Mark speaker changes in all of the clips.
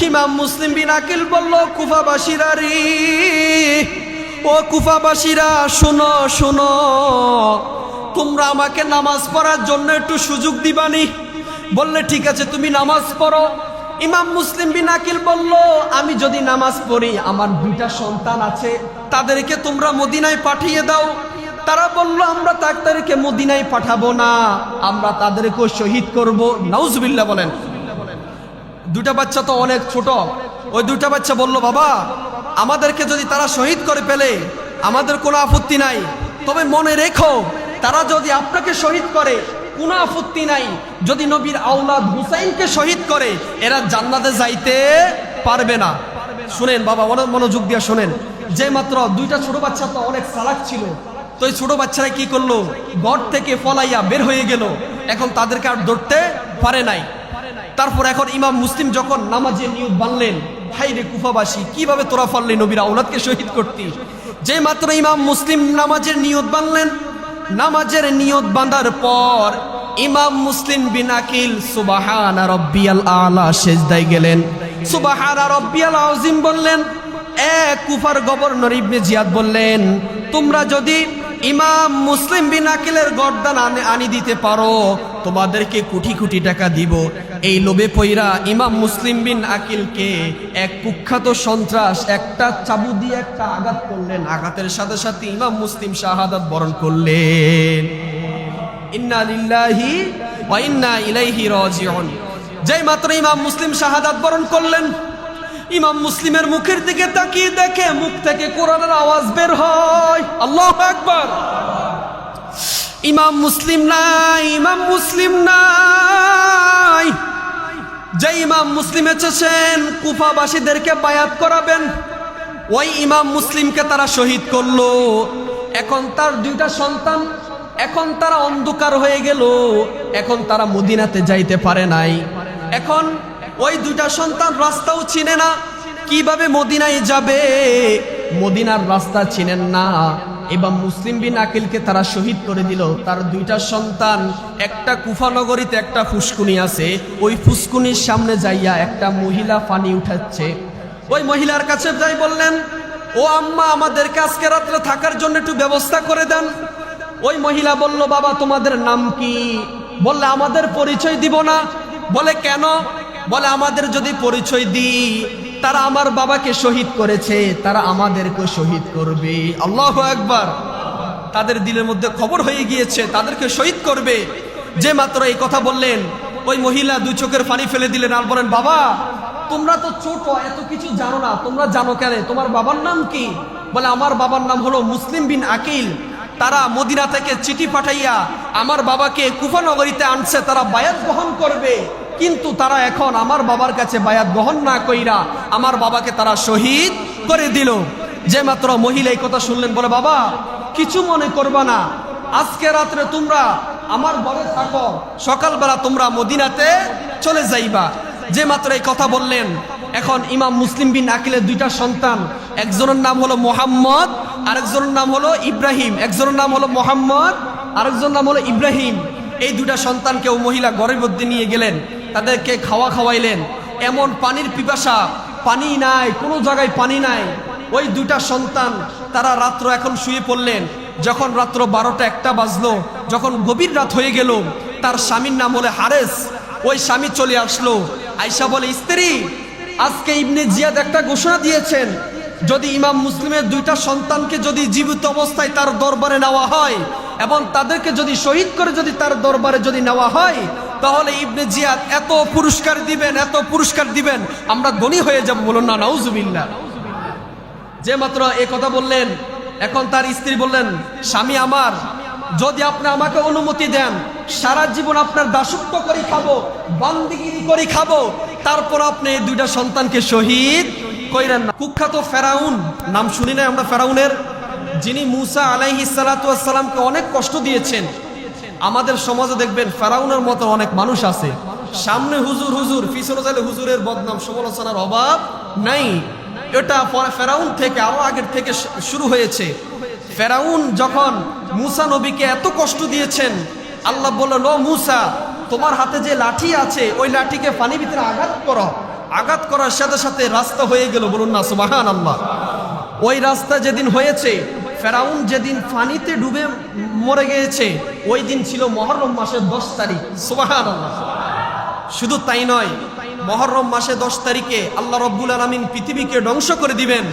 Speaker 1: ইমাম মুসলিম বিন আকিল বলল, কুফাবাসীরা রে, ও কুফাবাসীরা শোনো শোনো, তোমরা আমাকে নামাজ পড়ার জন্য একটু সুযোগ দিবানি? বললে ঠিক আছে, তুমি নামাজ পড়ো। ইমাম মুসলিম বিন আকিল বলল, আমি যদি নামাজ পড়ি, আমার দুইটা সন্তান আছে, তাদেরকে তোমরা মদিনায় পাঠিয়ে দাও। তারা বলল, আমরা তাদেরকে মদিনায় পাঠাবো না, আমরা তাদেরকে শহীদ করব। নাউজুবিল্লাহ বলেন। দুটা বাচ্চা তো অনেক ছোট। ওই দুটা বাচ্চা বলল, বাবা আমাদেরকে যদি তারা শহীদ করে ফেলে আমাদের কোনো আপত্তি নাই, তবে মনে রেখো তারা যদি আপনাকে শহীদ করে কোনো আপত্তি নাই, যদি নবীর আওলাদ হুসাইনকে শহীদ করে এরা জান্নাতে যাইতে পারবে না। শুনেন বাবা, মনোযোগ দিয়ে শোনেন। যে মাত্র দুইটা ছোট বাচ্চা তো অনেক চালাক ছিল, তো এই ছোট বাচ্চারা কি করলো, ঘর থেকে পলাইয়া বের হয়ে গেল। এখন তাদেরকে আর ধরতে পারে নাই। তারপর এখন ইমাম মুসলিম যখন নামাজের নিয়ত বানলেন, হাই রে কুফাবাসী, কিভাবে তোরা পারলি নবীর আওলাদকে শহীদ করতি? যে মাত্র ইমাম মুসলিম নামাজের নিয়ত বানলেন, নামাজের নিয়ত বাঁধার পর ইমাম মুসলিম বিন আকিল সুবহানা রাব্বিয়াল আলা সিজদায় গেলেন, সুবহানা রাব্বিয়াল আযীম বললেন। এক কুফার গভর্নর ইবনে জিয়াদ বললেন, তোমরা যদি ইমাম মুসলিম বিন আকিলের গর্দান আনি দিতে পারো, তোমাদেরকে কোটি কোটি টাকা দিব। এই লোভে পইরা ইমাম মুসলিম বিন আকিলকে এক কুখ্যাত সন্ত্রাস একটা চাবু দিয়ে একটা আঘাত করলেন। আঘাতের সাথে সাথে ইমাম মুসলিম শাহাদাত বরণ করলেন। ইন্না লিল্লাহি ওয়া ইন্না ইলাইহি রাজিউন। যেই মাত্র ইমাম মুসলিম শাহাদাত বরণ করলেন, ইমাম মুসলিমের মুখের দিকে তাকিয়ে দেখে মুখ থেকে কোরআনের আওয়াজ বের হয়, আল্লাহু আকবার। ইমাম মুসলিম নাই, ইমাম মুসলিম নাই। যে ইমাম মুসলিম এসেছেন কুফাবাসীদেরকে বায়াত করাবেন, ওই ইমাম মুসলিমকে তারা শহীদ করলো। এখন তার দুইটা সন্তান, এখন তারা অন্ধকার হয়ে গেল, এখন তারা মদিনাতে যাইতে পারে নাই। এখন ওই দুইটা সন্তান রাস্তাও চিনে না, কিভাবে মদিনায় যাবে, মদিনার রাস্তা চিনেন না। এবং মুসলিম বিন আকিলকে তারা শহীদ করে দিল। তার দুইটা সন্তান, একটা কুফা নগরীতে একটা ফুসকুনি আছে, ওই ফুসকুনির সামনে যাইয়া একটা মহিলা পানি উঠাচ্ছে। ওই মহিলার কাছে যাই বললেন, ও আম্মা, আমাদেরকে আজকে রাত্রে থাকার জন্য একটু ব্যবস্থা করে দেন। ওই মহিলা বলল, বাবা তোমাদের নাম কি? বললে, আমাদের পরিচয় দিব না। বলে, কেন? বলে, আমাদের যদি পরিচয় দিই, তারা আমার বাবাকে শহীদ করেছে, তারা আমাদেরকে শহীদ করবে। আল্লাহু আকবার। তাদের দিলের মধ্যে খবর হয়ে গিয়েছে তাদেরকে শহীদ করবে। যে মাত্র এই কথা বললেন, ওই মহিলা দুই চোখের পানি ফেলে দিলেন আর বলেন, বাবা তোমরা তো ছোট, এত কিছু জানো না, তোমরা জানো কেন? তোমার বাবার নাম কি? বলে, আমার বাবার নাম হলো মুসলিম বিন আকিল। তারা মদিনা থেকে চিঠি পাঠাইয়া আমার বাবাকে কুফা নগরীতে আনছে, তারা বায়াত গ্রহণ করবে। কিন্তু তারা এখন আমার বাবার কাছে বায়াত গ্রহণ না কইরা আমার বাবাকে তারা শহীদ করে দিল। যে মাত্র মহিলা এই কথা শুনলেন, বলে, বাবা কিছু মনে করবা না, আজকে রাত্রে তোমরা আমার ঘরে থাকো, সকালবেলা তোমরা মদিনাতে চলে যাইবা। যে মাত্র এই কথা বললেন, এখন ইমাম মুসলিম বিন আকিলের দুইটা সন্তান, একজনের নাম হলো মোহাম্মদ, আরেকজনের নাম হলো ইব্রাহিম। একজনের নাম হলো মোহাম্মদ, আরেকজনের নাম হলো ইব্রাহিম। এই দুইটা সন্তানকে ও মহিলা ঘরের মধ্যে নিয়ে গেলেন, তাদেরকে খাওয়াইলেন। এমন পানির পিপাসা, পানি নাই, কোনো জায়গায় পানি নাই। ওই দুইটা সন্তান তারা রাত্র এখন শুয়ে পড়লেন। যখন রাত্র 12টা-1টা বাজলো, যখন গভীর রাত হয়ে গেল, তার স্বামীর নাম হলো হারেস। ওই স্বামী চলে আসলো, আয়সা বলে, স্ত্রী আজকে ইবনে জিয়াদ একটা ঘোষণা দিয়েছেন, যদি ইমাম মুসলিমের দুইটা সন্তানকে যদি জীবিত অবস্থায় তার দরবারে নেওয়া হয় এবং তাদেরকে যদি শহীদ করে যদি তার দরবারে যদি নেওয়া হয়, তাহলে ইবনে জিয়াদ এত পুরস্কার দিবেন, এত পুরস্কার দিবেন, আমরা ধনী হয়ে যাব। বলুন না নাউজুবিল্লাহ। যে মাত্র এই কথা বললেন, এখন তার স্ত্রী বললেন, স্বামী আমার, যদি আপনি আমাকে অনুমতি দেন, সারা জীবন আপনার দাসত্ব করে খাবো, বান্দিগিরি করে খাবো, তারপর আপনি এই দুইটা সন্তানকে শহীদ কইরেন না। কুখ্যাত ফেরাউন, নাম শুনি না আমরা ফেরাউনের, যিনি মুসা আলাইহিস সালাতু ওয়াস সালামকে অনেক কষ্ট দিয়েছেন। আমাদের সমাজে দেখবেন ফেরাউনের মতো অনেক মানুষ আছে, সামনে হুজুর হুজুর, পিছনে চাইলে হুজুরের বদনাম সমালোচনার অভাব নাই। এটা ফেরাউন থেকে আরো আগের থেকে শুরু হয়েছে। ফেরাউন যখন মুসা নবীকে এত কষ্ট দিয়েছেন, আল্লাহ বললেন, ও মুসা, তোমার হাতে যে লাঠি আছে ওই লাঠিকে পানির ভিতরে আঘাত করো, আঘাত করার সাথে সাথে রাস্তা হয়ে গেল, বলুন না সুবহানাল্লাহ। ওই রাস্তা যেদিন হয়েছে, ফেরাউন যেদিন পানিতে ডুবে মরে গিয়েছে, ওই দিন ছিল মুহররম মাসের 10 তারিখ। সুবহানাল্লাহ। শুধু তাই নয়, মুহররম মাসে 10 তারিখে আল্লাহ রাব্বুল আলামিন পৃথিবীকে ধ্বংস করে দিবেন।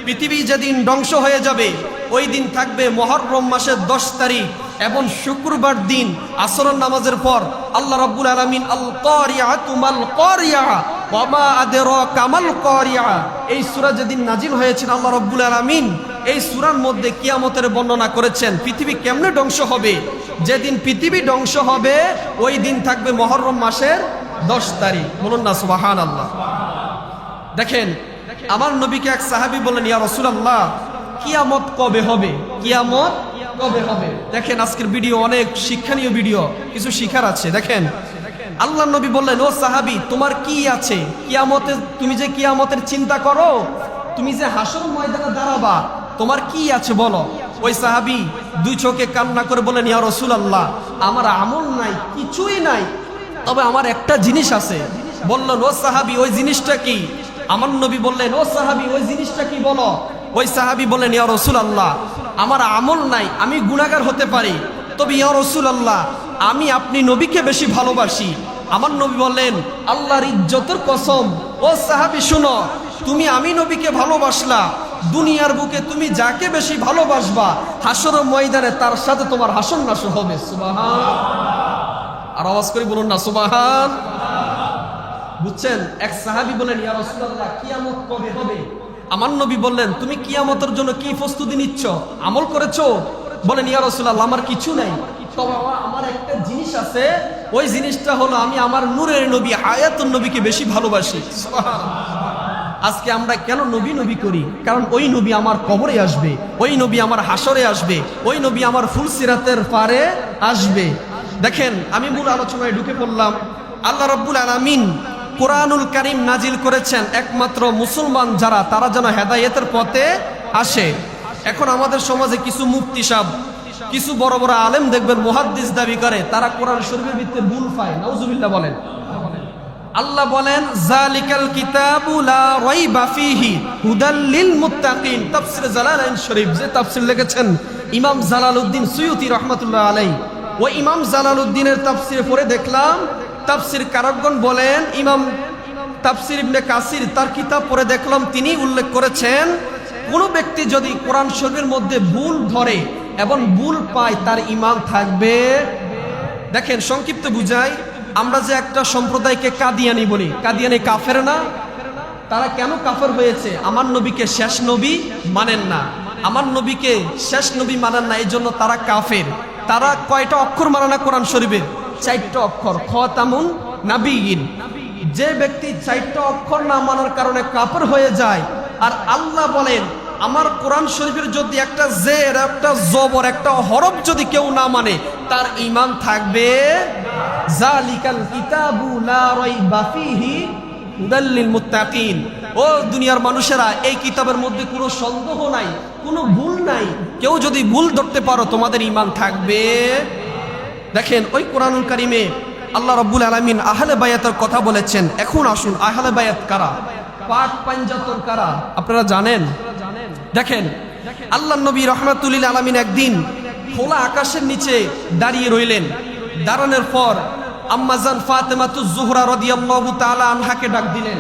Speaker 1: পৃথিবী যেদিন ধ্বংস হয়ে যাবে, ওই দিন থাকবে মুহররম মাসের 10 তারিখ এবং শুক্রবার দিন আসরের নামাজের পর আল্লাহ রাব্বুল আলামিন আল কারিআতু মাল কারিআ ওয়া মা আদরাকা মাল কারিআ, এই সূরা যেদিন নাজিল হয়েছিল, আল্লাহ রাব্বুল আলামিন এই সূরার মধ্যে কিয়ামতের বর্ণনা করেছেন পৃথিবী কেমনে ধ্বংস হবে। যেদিন পৃথিবী ধ্বংস হবে ওই দিন থাকবে মুহররম মাসের 10 তারিখ, বলুন না সুবহানাল্লাহ। দেখেন, আমার নবীকে এক সাহাবী বললেন, ইয়া রাসূলুল্লাহ, কিয়ামত কবে হবে? কিয়ামত কবে হবে? দেখেন, আজকের ভিডিও অনেক শিক্ষণীয় ভিডিও, কিছু শিখার আছে। দেখেন, আল্লাহ নবী বললেন, ও সাহাবী, তোমার কি আছে? কিয়ামতে, তুমি যে কিয়ামতের চিন্তা করো, তুমি যে হাসর ময়দানে দাঁড়াবা, তোমার কি আছে বলো। ওই সাহাবী দুই চোখে কান্না করে বলেন, ইয়া রাসূলুল্লাহ, আমার আমল নাই, কিছুই নাই, তবে আমার একটা জিনিস আছে। বললেন, ও সাহাবী, ওই জিনিসটা কি? আমার নবী বললেন, ও সাহাবী, ওই জিনিসটা কি বলো। ওই সাহাবী বললেন, ইয়া রাসূলুল্লাহ, আমার আমল নাই, আমি গুনাহগার হতে পারি, তবে ইয়া রাসূলুল্লাহ, আমি আপনি নবীকে বেশি ভালোবাসি। আমার নবী বললেন, আল্লাহর ইজ্জতের কসম, ও সাহাবী শুনো, তুমি আমি নবীকে ভালোবাসলা, দুনিয়ার বুকে তুমি যাকে বেশি ভালোবাসবা, হাসর ময়দানে তার সাথে তোমার হাসর নাসর হবে। সুবহান। আর আওয়াজ করে বলুন না সুবহান। বুঝছেন? এক সাহাবী বলেন, ইয়া রাসূলুল্লাহ, কিয়ামত কবে হবে? আমার নবী বললেন, তুমি কিয়ামতের জন্য কি প্রস্তুতি নিচ্ছ? আমল করেছো? বলেন, ইয়া রাসূলুল্লাহ, আমার কিছু নাই, তবে আমার একটা জিনিস আছে, ওই জিনিসটা হলো আমি আমার নূরের নবী হায়াতুন নবীকে বেশি ভালোবাসি। আজকে আমরা কেন নবী নবী করি? কারণ ওই নবী আমার কবরে আসবে, ওই নবী আমার হাসরে আসবে, ওই নবী আমার ফুলসিরাতের পারে আসবে। দেখেন, আমি মূল আলোচনায় ঢুকে পড়লাম। আল্লাহ রাব্বুল আলামিন কোরআনুল কারীম নাজিল করেছেন একমাত্র মুসলমান যারা, তারা যেন হেদায়েতের পথে আসে। এখন আমাদের সমাজে কিছু মুফতি সাহেব, কিছু বড় বড় আলেম দেখবেন মুহাদ্দিস দাবি করে, তারা কোরআন শরীফের ভিতরে ভুল পায়। নাউজুবিল্লাহ বলেন। আল্লাহ বলেন, যালিকাল কিতাবু লা রাইবা ফীহি হুদাল লিল মুত্তাকিন। তাফসীর জালালাইন শরীফ, যে তাফসীর লিখেছেন ইমাম জালালউদ্দিন সুয়ুতী রাহমাতুল্লাহ আলাইহি, ওই ইমাম জালালউদ্দিনের তাফসীর পড়ে দেখলাম, তাফসীর কারকগণ বলেন, ইমাম তাফসীর ইবনে কাসির তার কিতাব পড়ে দেখলাম, তিনি উল্লেখ করেছেন, কোন ব্যক্তি যদি কোরআন শরীফের মধ্যে ভুল ধরে এবং ভুল পায়, তার ঈমান থাকবে। দেখেন, সংক্ষিপ্ত বুঝাই, আমরা যে একটা সম্প্রদায়কে কাদিয়ানি বলি, কাদিয়ানি কাফের না? তারা কেন কাফের হয়েছে? আমার নবীকে শেষ নবী মানেন না, আমার নবীকে শেষ নবী মানেন না, এই জন্য তারা কাফের। তারা কয়টা অক্ষর মানে না কোরআন শরীফের? 4টা অক্ষর, খাতামুন নাবিয়িন। যে ব্যক্তি 4টা অক্ষর না মানার কারণে কাফের হয়ে যায়, আর আল্লাহ বলেন, আমার কোরআন শরীফের যদি একটা জের, একটা জবর, একটা হরফ যদি কেউ না মানে, তার ঈমান থাকবে। যালিকাল কিতাবু লা রাইবা ফীহি হুদাল লিল মুত্তাকিন। ও দুনিয়ার মানুষেরা, এই কিতাবের মধ্যে কোনো সন্দেহ নাই, কোনো ভুল নাই, কেউ যদি ভুল ধরতে পারো, তোমাদের ঈমান থাকবে। দেখেন, ওই কোরআনুল কারীমে আল্লাহ রাব্বুল আলামিন আহলে বায়াতের কথা বলেছেন। এখন আসুন, আহলে বায়াত কারা, পাক পাঞ্জাতন কারা, আপনারা জানেন? দেখেন, আল্লাহ নবী রাহমাতুল লিল আলামিন একদিন খোলা আকাশের নিচে দাঁড়িয়ে রইলেন। দাঁড়ানোর পর আম্মাজান ফাতেমাতুজ জোহরা রাদিয়াল্লাহু তাআলা আনহাকে ডাক দিলেন,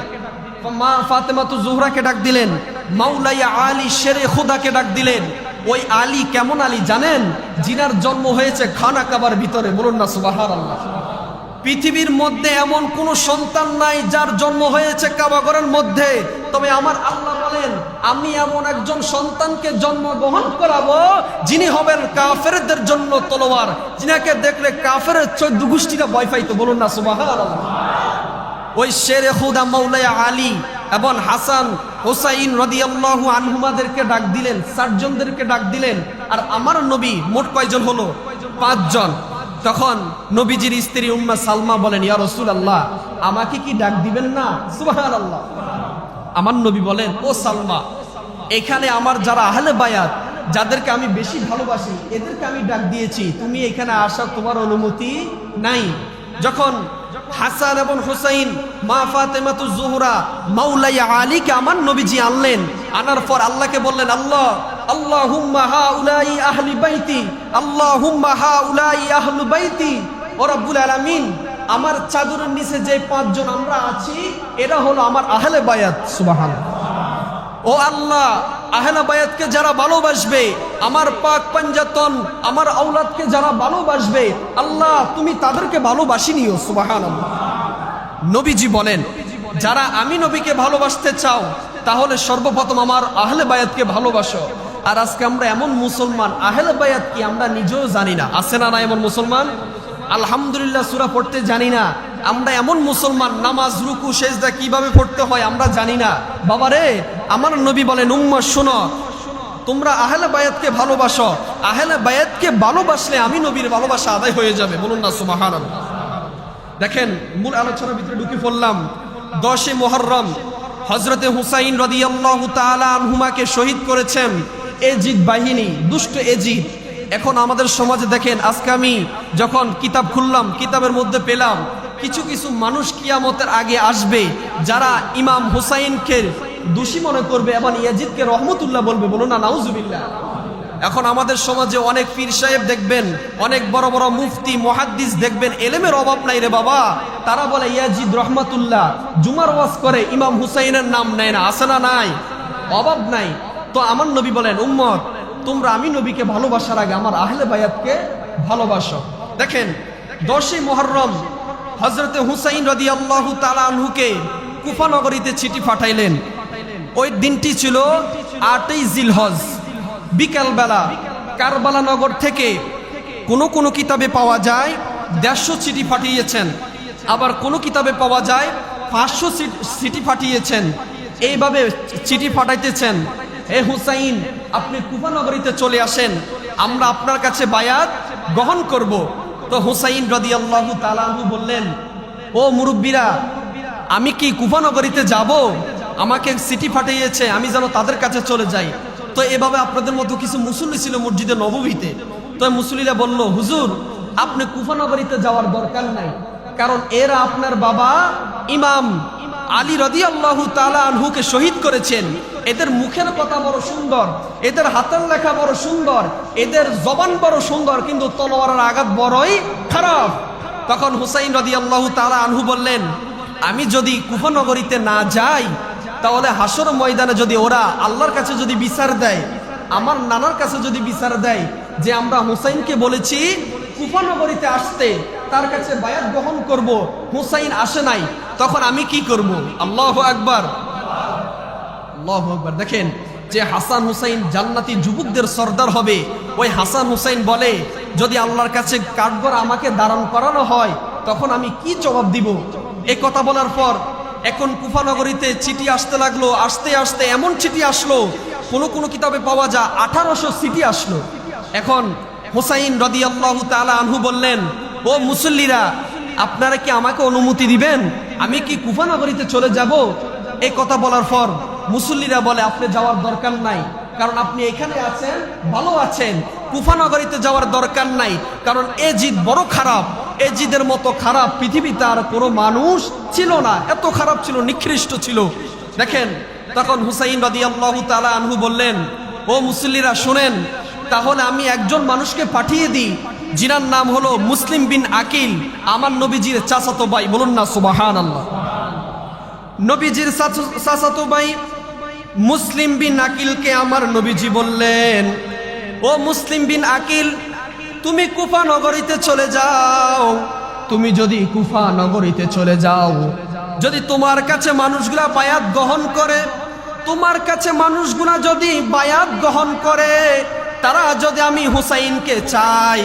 Speaker 1: মা ফাতেমাতুজ জোহরাকে ডাক দিলেন, মাওলায়া আলী শেরে খুদাকে ডাক দিলেন। ওই আলী কেমন আলী জানেন? জিনার জন্ম হয়েছে খানা কাবার ভিতরে। বলুন না সুবহানাল্লাহ। পৃথিবীর মধ্যে এমন কোন সন্তান নাই যার জন্ম হয়েছে কাবাঘরের মধ্যে, তবে আমার আল্লাহ বলেন, আমি এমন একজন সন্তানকে জন্মগ্রহণ করাবো যিনি হবেন কাফেরদের জন্য তলোয়ার, যিনাকে দেখলে কাফেরের 14 গোষ্ঠীরা ভয় পাইতো। বলুন না সুবহানাল্লাহ। ওই শেরে খুদা মাওলায়া আলী এবং হাসান হোসাইন রাদিয়াল্লাহু আনহুমাদেরকে ডাক দিলেন, 4 জনদেরকে ডাক দিলেন। আর আমার নবী মোট কয়জন হলো? 5 জন। তখন নবীজির স্ত্রী উম্মে সালমা বলেন, ইয়া রাসূলুল্লাহ, আমাকে কি ডাক দিবেন না? সুবহানাল্লাহ। আমার নবী বলেন, ও সালমা, এখানে আমার যারা আহলে বায়াত, যাদেরকে আমি বেশি ভালোবাসি, এদেরকে আমি ডাক দিয়েছি, তুমি এখানে আসার তোমার অনুমতি নাই। যখন হাসান এবং হুসাইন, মা ফাতেমাতুজ জোহরা, মাওলাই আলীকে আমার নবীজি আনলেন। আনার পর আল্লাহকে বললেন, আল্লাহ আল্লাহুম্মা হাউলাই আহলি বাইতি, আল্লাহুম্মা হাউলাই আহলু বাইতি। ও রব্বুল আলামিন, আমার চাদরের নিচে যে 5 জন আমরা আছি এরা হলো আমার আহলে বায়াত। সুবহানাল্লাহ। ও আল্লাহ, আহলে বায়াতকে যারা ভালোবাসবে, আমার পাক পাঞ্জাতন আমার আওলাদকে যারা ভালোবাসবে, আল্লাহ তুমি তাদেরকে ভালোবাসিনিও। সুবহানাল্লাহ। নবীজি বলেন, যারা আমি নবীকে ভালোবাসতে চাও তাহলে সর্বপ্রথম আমার আহলে বায়াতকে ভালোবাসো। আর আজকে আমরা এমন মুসলমান, আহলে বায়াত কি আমরা নিজেও জানি না। আছে না না এমন মুসলমান? আলহামদুলিল্লাহ সূরা পড়তে জানি না। আমরা এমন মুসলমান, নামাজ রুকু সেজদা কিভাবে পড়তে হয় আমরা জানি না। বাবারে, আমার নবী বলেন, উম্মত শোনো, তোমরা আহলে বায়াতকে ভালোবাসো। আহলে বায়াতকে ভালোবাসলে আমি নবীর ভালোবাসা আদায় হয়ে যাবে। বলুন না সুবহানাল্লাহ। দেখেন, মূল আলোচনার ভিতরে ঢুকে পড়লাম। 10 মুহররম হযরতে হুসাইন রাদিয়াল্লাহু তাআলা আনহুমাকে শহীদ করেছেন এজিদ বাহিনী, দুষ্ট এজিদ। এখন আমাদের সমাজে দেখেন, আজকে আমি যখন কিতাব খুললাম, কিতাবের মধ্যে পেলাম কিছু কিছু মানুষ কিয়ামতের আগে আসবে যারা ইমাম হুসাইনকে দোষী মনে করবে এবং ইয়াজিদকে রহমতুল্লাহ বলবে। বলুন না নাউজুবিল্লাহ। এখন আমাদের সমাজে অনেক পীর সাহেব দেখবেন, অনেক বড় বড় মুফতি মুহাদ্দিস দেখবেন, এলেমের অভাব নাই রে বাবা, তারা বলে ইয়াজিদ রহমাতুল্লাহ, জুমার ওয়াজ করে, ইমাম হুসাইনের নাম নেয় না। আছে না নাই? অভাব নাই। তো আমার নবী বলেন, উম্মত তোমরা আমি নবীকে ভালোবাসার আগে আমার আহলে বায়াতকে ভালোবাসো। দেখেন, 10 মুহররম হযরতে হুসাইন রাদিয়াল্লাহু তাআলা আনহুকে কুফা নগরীতে চিঠি পাঠাইলেন। ওই দিনটি ছিল 8ই জিলহজ, বিকালবেলা। কারবালা নগর থেকে কোন কিতাবে পাওয়া যায় 150 চিঠি পাঠিয়েছেন, আবার কোন কিতাবে পাওয়া যায় 500 চিঠি পাঠিয়েছেন। এইভাবে চিঠি পাঠাইতেছেন, হে হুসাইন, আপনি কুফা নগরীতে চলে আসেন, আমরা আপনার কাছে বায়াত গ্রহণ করব। তো হুসাইন রাদিয়াল্লাহু তাআলা আনহু বললেন, ও মুরব্বীরা, আমি কি কুফা নগরীতে যাব? আমাকে চিঠি পাঠিয়েছে, আমি যেন তাদের কাছে চলে যাই। তো এভাবে আপনাদের মতো কিছু মুসল্লি ছিল মসজিদে নববীতে। তো মুসল্লিরা বলল, হুজুর আপনি কুফা নগরীতে যাওয়ার দরকার নাই, কারণ এরা আপনার বাবা ইমাম আলী রাদিয়াল্লাহু তাআলা আনহুকে শহীদ করেছেন। এদের মুখের কথা বড় সুন্দর, এদের হাতের লেখা বড় সুন্দর, এদের জবান বড় সুন্দর, কিন্তু তলোয়ারের আঘাত বড়ই খারাপ। তখন হুসাইন রাদিয়াল্লাহু তাআলা আনহু বললেন, আমি যদি কুফা নগরীতে না যাই তাহলে হাসর ময়দানে যদি ওরা আল্লাহর কাছে যদি বিচার দেয়, আমার নানার কাছে যদি বিচার দেয় যে আমরা হুসাইনকে বলেছি কুফা নগরীতে আসতে, তার কাছে বায়াত গ্রহণ করব, হুসাইন আসে নাই, তখন আমি কি করব? আল্লাহু আকবার, আল্লাহু আকবার। দেখেন, যে হাসান হুসাইন জান্নাতি যুবকদের সর্দার হবে, ওই হাসান হুসাইন বলে, যদি আল্লাহর কাছে কাঠগড় আমাকে দাঁড়ান করানো হয় তখন আমি কি জবাব দিব? এই কথা বলার পর এখন কুফা নগরীতে চিঠি আসতে লাগলো। আস্তে আস্তে এমন চিঠি আসলো, কোন কিতাবে পাওয়া যায় 1800 চিঠি আসলো। এখন হুসাইন রাদিয়াল্লাহু তাআলা আনহু বললেন, ও মুসল্লিরা, আপনারা কি আমাকে অনুমতি দিবেন? আমি কি কুফা নগরীতে চলে যাব? এই কথা বলার পর মুসল্লিরা বলে, আপনি যাওয়ার দরকার নাই, কারণ আপনি এখানে আছেন, ভালো আছেন। কুফা নগরীতে যাওয়ার দরকার নাই, কারণ এজিদ বড় খারাপ, এজিদের মতো খারাপ পৃথিবীতে আর কোনো মানুষ ছিল না, এত খারাপ ছিল, নিকৃষ্ট ছিল। দেখেন, তখন হুসাইন রাদিয়াল্লাহু তাআলা আনহু বললেন, ও মুসল্লিরা শুনেন, তাহলে আমি একজন মানুষকে পাঠিয়ে দিই, যিনার নাম হলো মুসলিম বিন আকিল, আমার নবীজির চাচাতো ভাই। বলুন না সুবহানাল্লাহ। নবীজির চাচাতো ভাই মুসলিম বিন আকিলকে আমার নবীজি বললেন, ও মুসলিম বিন আকিল, তুমি কুফা নগরীতে চলে যাও। তুমি যদি কুফা নগরীতে চলে যাও, যদি তোমার কাছে মানুষগুলা বায়াত গ্রহণ করে, তোমার কাছে মানুষগুলা যদি বায়াত গ্রহণ করে, তারা যদি আমি হুসাইনকে চাই,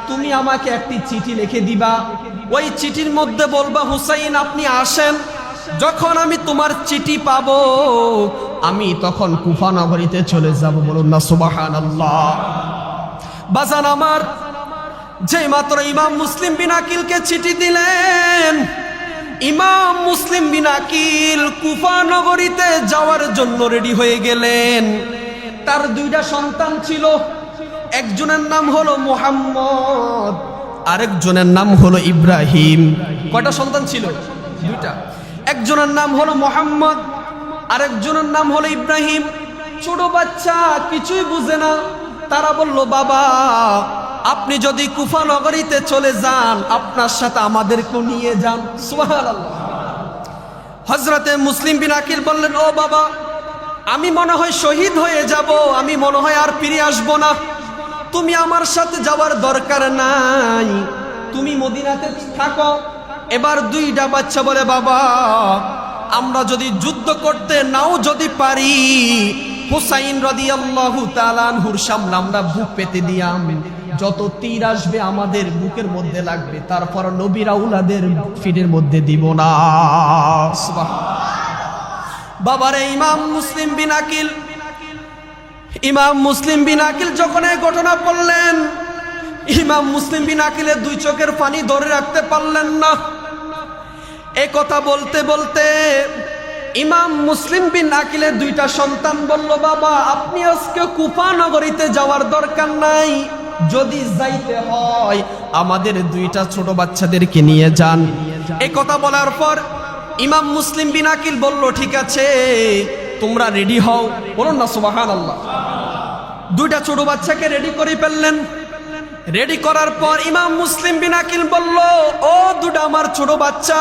Speaker 1: তুমি আমাকে একটি চিঠি লিখে দিবা। ওই চিঠির মধ্যে বলবা, হুসাইন আপনি আসেন, যখন আমি তোমার চিঠি পাবো আমি তখন কুফা নগরীতে চলে যাব। বলুন না সুবহানাল্লাহ। বাজান আমার, যে মাত্র ইমাম মুসলিম বিন আকিলকে চিঠি দিলেন, ইমাম মুসলিম বিন আকিল কুফা নগরীতে যাওয়ার জন্য রেডি হয়ে গেলেন। তার 2টা সন্তান ছিল, একজনের নাম হলো মুহাম্মদ, আরেকজনের নাম হলো ইব্রাহিম। কয়টা সন্তান ছিল? দুইটা। একজনের নাম হলো মোহাম্মদ, আরেকজনের নাম হলো ইব্রাহিম। ছোট বাচ্চা কিছুই বুঝে না। তারা বলল, বাবা আপনি যদি কুফা নগরীতে চলে যান, আপনার সাথে আমাদেরকেও নিয়ে যান। সুবহানাল্লাহ। হযরতে মুসলিম বিন আকিল বললেন, ও বাবা, আমি মনে হয় শহীদ হয়ে যাব, আমি মনে হয় আর ফিরে আসবো না। তুমি আমার সাথে যাওয়ার দরকার নাই, তুমি মদিনাতে থাকো। এবার দুইটা বাচ্চা বলে, বাবা আমরা যদি যুদ্ধ করতে নাও যদি পারি, হুসাইন রাদিয়াল্লাহু তাআলা আনহুর সামনে আমরা বুক পেতে দিয়াম, যত তীর আসবে আমাদের বুকের মধ্যে লাগবে, তারপর নবীর আউলাদের ফিরের মধ্যে দিব না। সুবহানাল্লাহ। বাবারে ইমাম মুসলিম বিন আকিল যখন এই ঘটনা পড়লেন, ইমাম মুসলিম বিন আকিলের দুই চোখের পানি ধরে রাখতে পারলেন না। এই কথা বলতে বলতে ইমাম মুসলিম বিন আকিলের দুইটা সন্তান বলল, বাবা আপনি আজকে কুফা নগরীতে যাওয়ার দরকার নাই, যদি যাইতে হয় আমাদের দুইটা ছোট বাচ্চাদেরকে নিয়ে যান। এই কথা বলার পর ইমাম মুসলিম বিন আকিল বলল, ঠিক আছে তোমরা রেডি হও। বলুন না সুবহানাল্লাহ। দুইটা ছোট বাচ্চাকে রেডি করে ফেললেন। রেডি করার পর ইমাম মুসলিম বিন আকিল বলল, ও দুটা আমার ছোট বাচ্চা,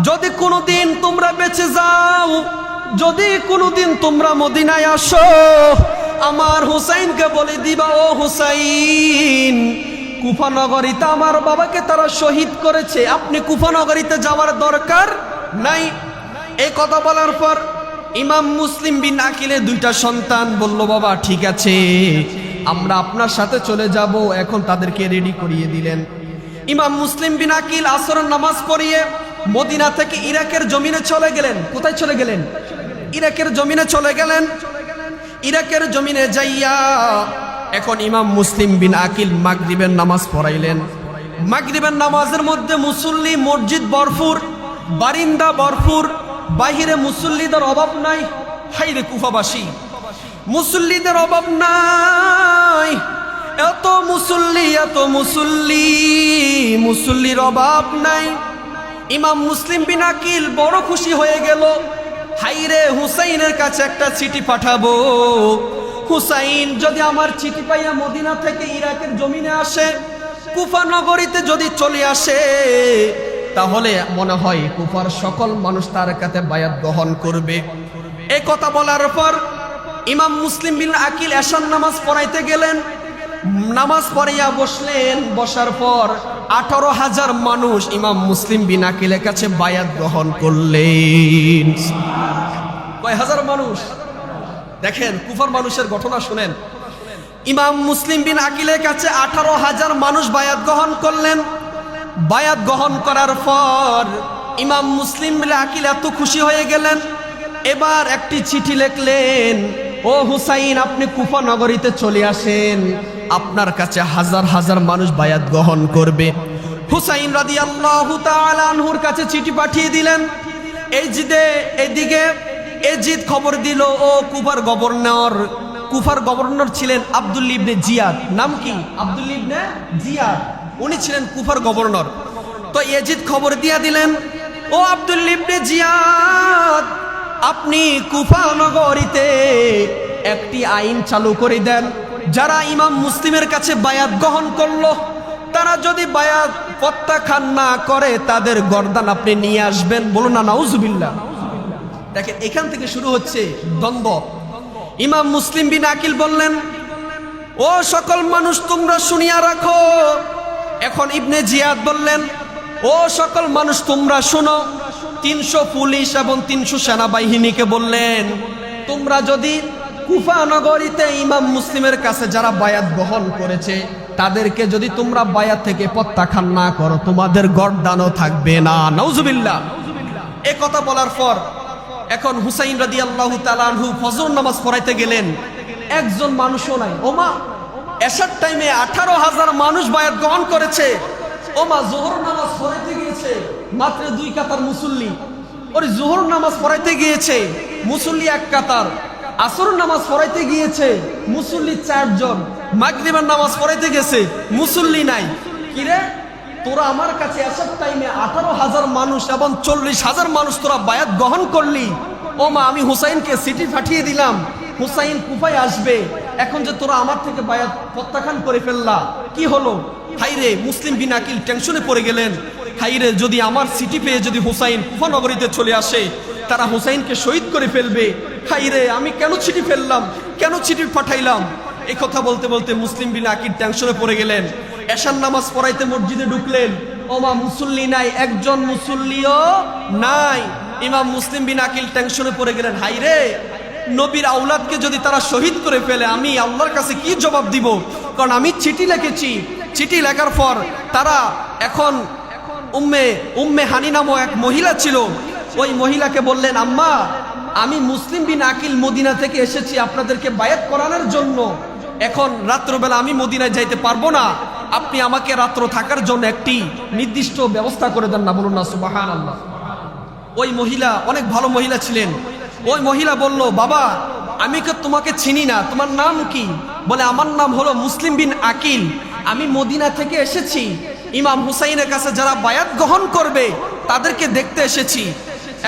Speaker 1: যদি কোনোদিন তোমরা বেঁচে যাও, যদি কোনোদিন তোমরা মদিনায় আসো, আমার হুসাইনকে বলে দিবা, ও হুসাইন কুফা নগরীতে আমার বাবাকে তারা শহীদ করেছে, আপনি কুফা নগরীতে যাওয়ার দরকার নাই। এই কথা বলার পর ইমাম মুসলিম বিন আকিলের দুইটা সন্তান বলল, বাবা ঠিক আছে আমরা আপনার সাথে চলে যাব। এখন তাদেরকে রেডি করিয়ে দিলেন। ইমাম মুসলিম বিন আকিল আসরের নামাজ পড়িয়ে মদিনা থেকে ইরাকের জমিনে চলে গেলেন। কোথায় চলে গেলেন? ইরাকের জমিনে চলে গেলেন। ইরাকের জমিনে যাইয়া এখন ইমাম মুসলিম বিন আকিল মাগরিবের নামাজ পড়াইলেন। মাগরিবের নামাজের মধ্যে মুসল্লি, মসজিদ ভরপুর, বারিন্দা ভরপুর, বাহিরে মুসল্লিদের অভাব নাই। হাইরে কুফাবাসী, মুসল্লিদের অভাব নাই। এত মুসল্লি, মুসল্লির অভাব নাই। ইমাম মুসলিম বিন আকিল বড় খুশি হয়ে গেল। হাইরে হুসাইনের কাছে একটা চিঠি পাঠাবো, হুসাইন যদি আমার চিঠি পাইয়া মদিনা থেকে ইরাকের জমিনে আসে, কুফা নগরীতে যদি চলে আসে, তাহলে মনে হয় কুফার সকল মানুষ তার কাছে বায়াত গ্রহণ করবে। এই কথা বলার পর ইমাম মুসলিম বিন আকিল এশার নামাজ পড়াইতে গেলেন। নামাজ পড়াইয়া বসলেন। বসার পর 18,000 মানুষ ইমাম মুসলিম বিন আকিলের কাছে বায়াত গ্রহণ করলেন। কয় হাজার মানুষ? দেখেন কুফার মানুষের ঘটনা শুনেন। ইমাম মুসলিম বিন আকিলের কাছে 18,000 মানুষ বায়াত গ্রহণ করলেন। বায়াত গ্রহণ করার পর ইমাম মুসলিম বিন আকিল এত খুশি হয়ে গেলেন, এবার একটি চিঠি লিখলেন, ও হুসাইন আপনি কুফা নগরীতে চলে আসেন, আপনার কাছে হাজার হাজার মানুষ বায়াত গ্রহণ করবে। হুসাইন রাদিয়াল্লাহু তাআলা আনহুর কাছে চিঠি পাঠিয়ে দিলেন। এদিকে এজিদ খবর দিল, ও কুফার গভর্নর ছিলেন আব্দুল ইবনে জিয়াদ। নাম কি? আব্দুল ইবনে জিয়াদ। উনি ছিলেন কুফার গভর্নর। তো এজিদ খবর দিয়া দিলেন, ও আব্দুল ইবনে জিয়াদ আপনি কুফা নগরীতে একটি আইন চালু করে দেন, যারা ইমাম মুসলিমের কাছে বায়াত গ্রহণ করলো, তারা যদি বায়াত প্রত্যাখ্যান না করে তাদের গর্দান আপনি নিয়ে আসবেন। বলুন না নাউজুবিল্লাহ। দেখেন এখান থেকে শুরু হচ্ছে দ্বন্দ্ব। ইমাম মুসলিম বিন আকিল বললেন, ও সকল মানুষ তোমরা শুনিয়া রাখো। এখন ইবনে জিয়াদ বললেন, ও সকল মানুষ তোমরা শোনো। 300 পুলিশ এবং 300 সেনাবাহিনীকে বললেন, তোমরা যদি কুফা নগরীতে ইমাম মুসলিমের কাছে যারা বায়াত গ্রহণ করেছে তাদেরকে যদি তোমরা বায়াত থেকে প্রত্যাখ্যান না করো, তোমাদের গর্দানও থাকবে না। নাউজুবিল্লাহ। এ কথা বলার পর এখন হুসাইন রাদিয়াল্লাহু তাআলা আনহু ফজর নামাজ পড়াইতে গেলেন। একজন মানুষও নাই। ওমা এশার টাইমে 18,000 মানুষ বায়াত গ্রহণ করেছে। ওমা জোহর নামাজ পড়াইতে গিয়েছে মাত্র 2 কাতার মুসল্লি। ওরে জোহর নামাজ পড়াইতে গিয়েছে মুসল্লি 1 কাতার। আসর নামাজ পড়াইতে গিয়েছে মুসল্লি 4 জন। মাগরিবের নামাজ পড়াইতে গেছে মুসল্লি নাই। কিরে তোরা আমার কাছে আসার টাইমে 18,000 মানুষ এবং 40,000 মানুষ তোরা বায়াত গ্রহণ করলি, ও মা আমি হুসাইনকে চিঠি পাঠিয়ে দিলাম হুসাইন কুফায় আসবে, এখন যে তোরা আমার থেকে বায়াত প্রত্যাখ্যান করে ফেললা, কি হলো? হাইরে মুসলিম বিন আকিল টেনশনে পড়ে গেলেন, হাইরে যদি আমার চিঠি পেয়ে যদি হুসাইন কুফা নগরীতে চলে আসে, তারা হুসাইনকে শহীদ করে ফেলবে, হাইরে আমি কেন চিঠি ফেললাম, কেন চিঠি পাঠাইলাম? এই কথা বলতে বলতে মুসলিম বিন আকিল টেনশনে পড়ে গেলেন। এশার নামাজ পড়াইতে মসজিদে ঢুকলেন, ওমা মুসল্লি নাই, একজন মুসল্লিও নাই। ইমাম মুসলিম বিন আকিল টেনশনে পড়ে গেলেন, হাইরে নবীর আওলাদকে যদি তারা শহীদ করে ফেলে আমি আল্লাহর কাছে কি জবাব দিব? কারণ আমি চিঠি লিখেছি, চিঠি লেখার পর তারা এখন উম্মে হানি নামও এক মহিলা ছিল, ওই মহিলাকে বললেন, আম্মা আমি মুসলিম বিন আকিল মদিনা থেকে এসেছি আপনাদেরকে বায়াত করানোর জন্য, এখন রাত্রবেলা আমি মদিনায় যাইতে পারবো না, আপনি আমাকে রাত্র থাকার জন্য একটি নির্দিষ্ট ব্যবস্থা করে দেন না, বলুন না সুবহানাল্লাহ। ওই মহিলা অনেক ভালো মহিলা ছিলেন, ওই মহিলা বলল, বাবা আমি তো তোমাকে চিনি না, তোমার নাম কি? বলে আমার নাম হলো মুসলিম বিন আকিল, আমি মদিনা থেকে এসেছি, ইমাম হুসাইনের কাছে যারা বায়াত গ্রহণ করবে তাদেরকে দেখতে এসেছি।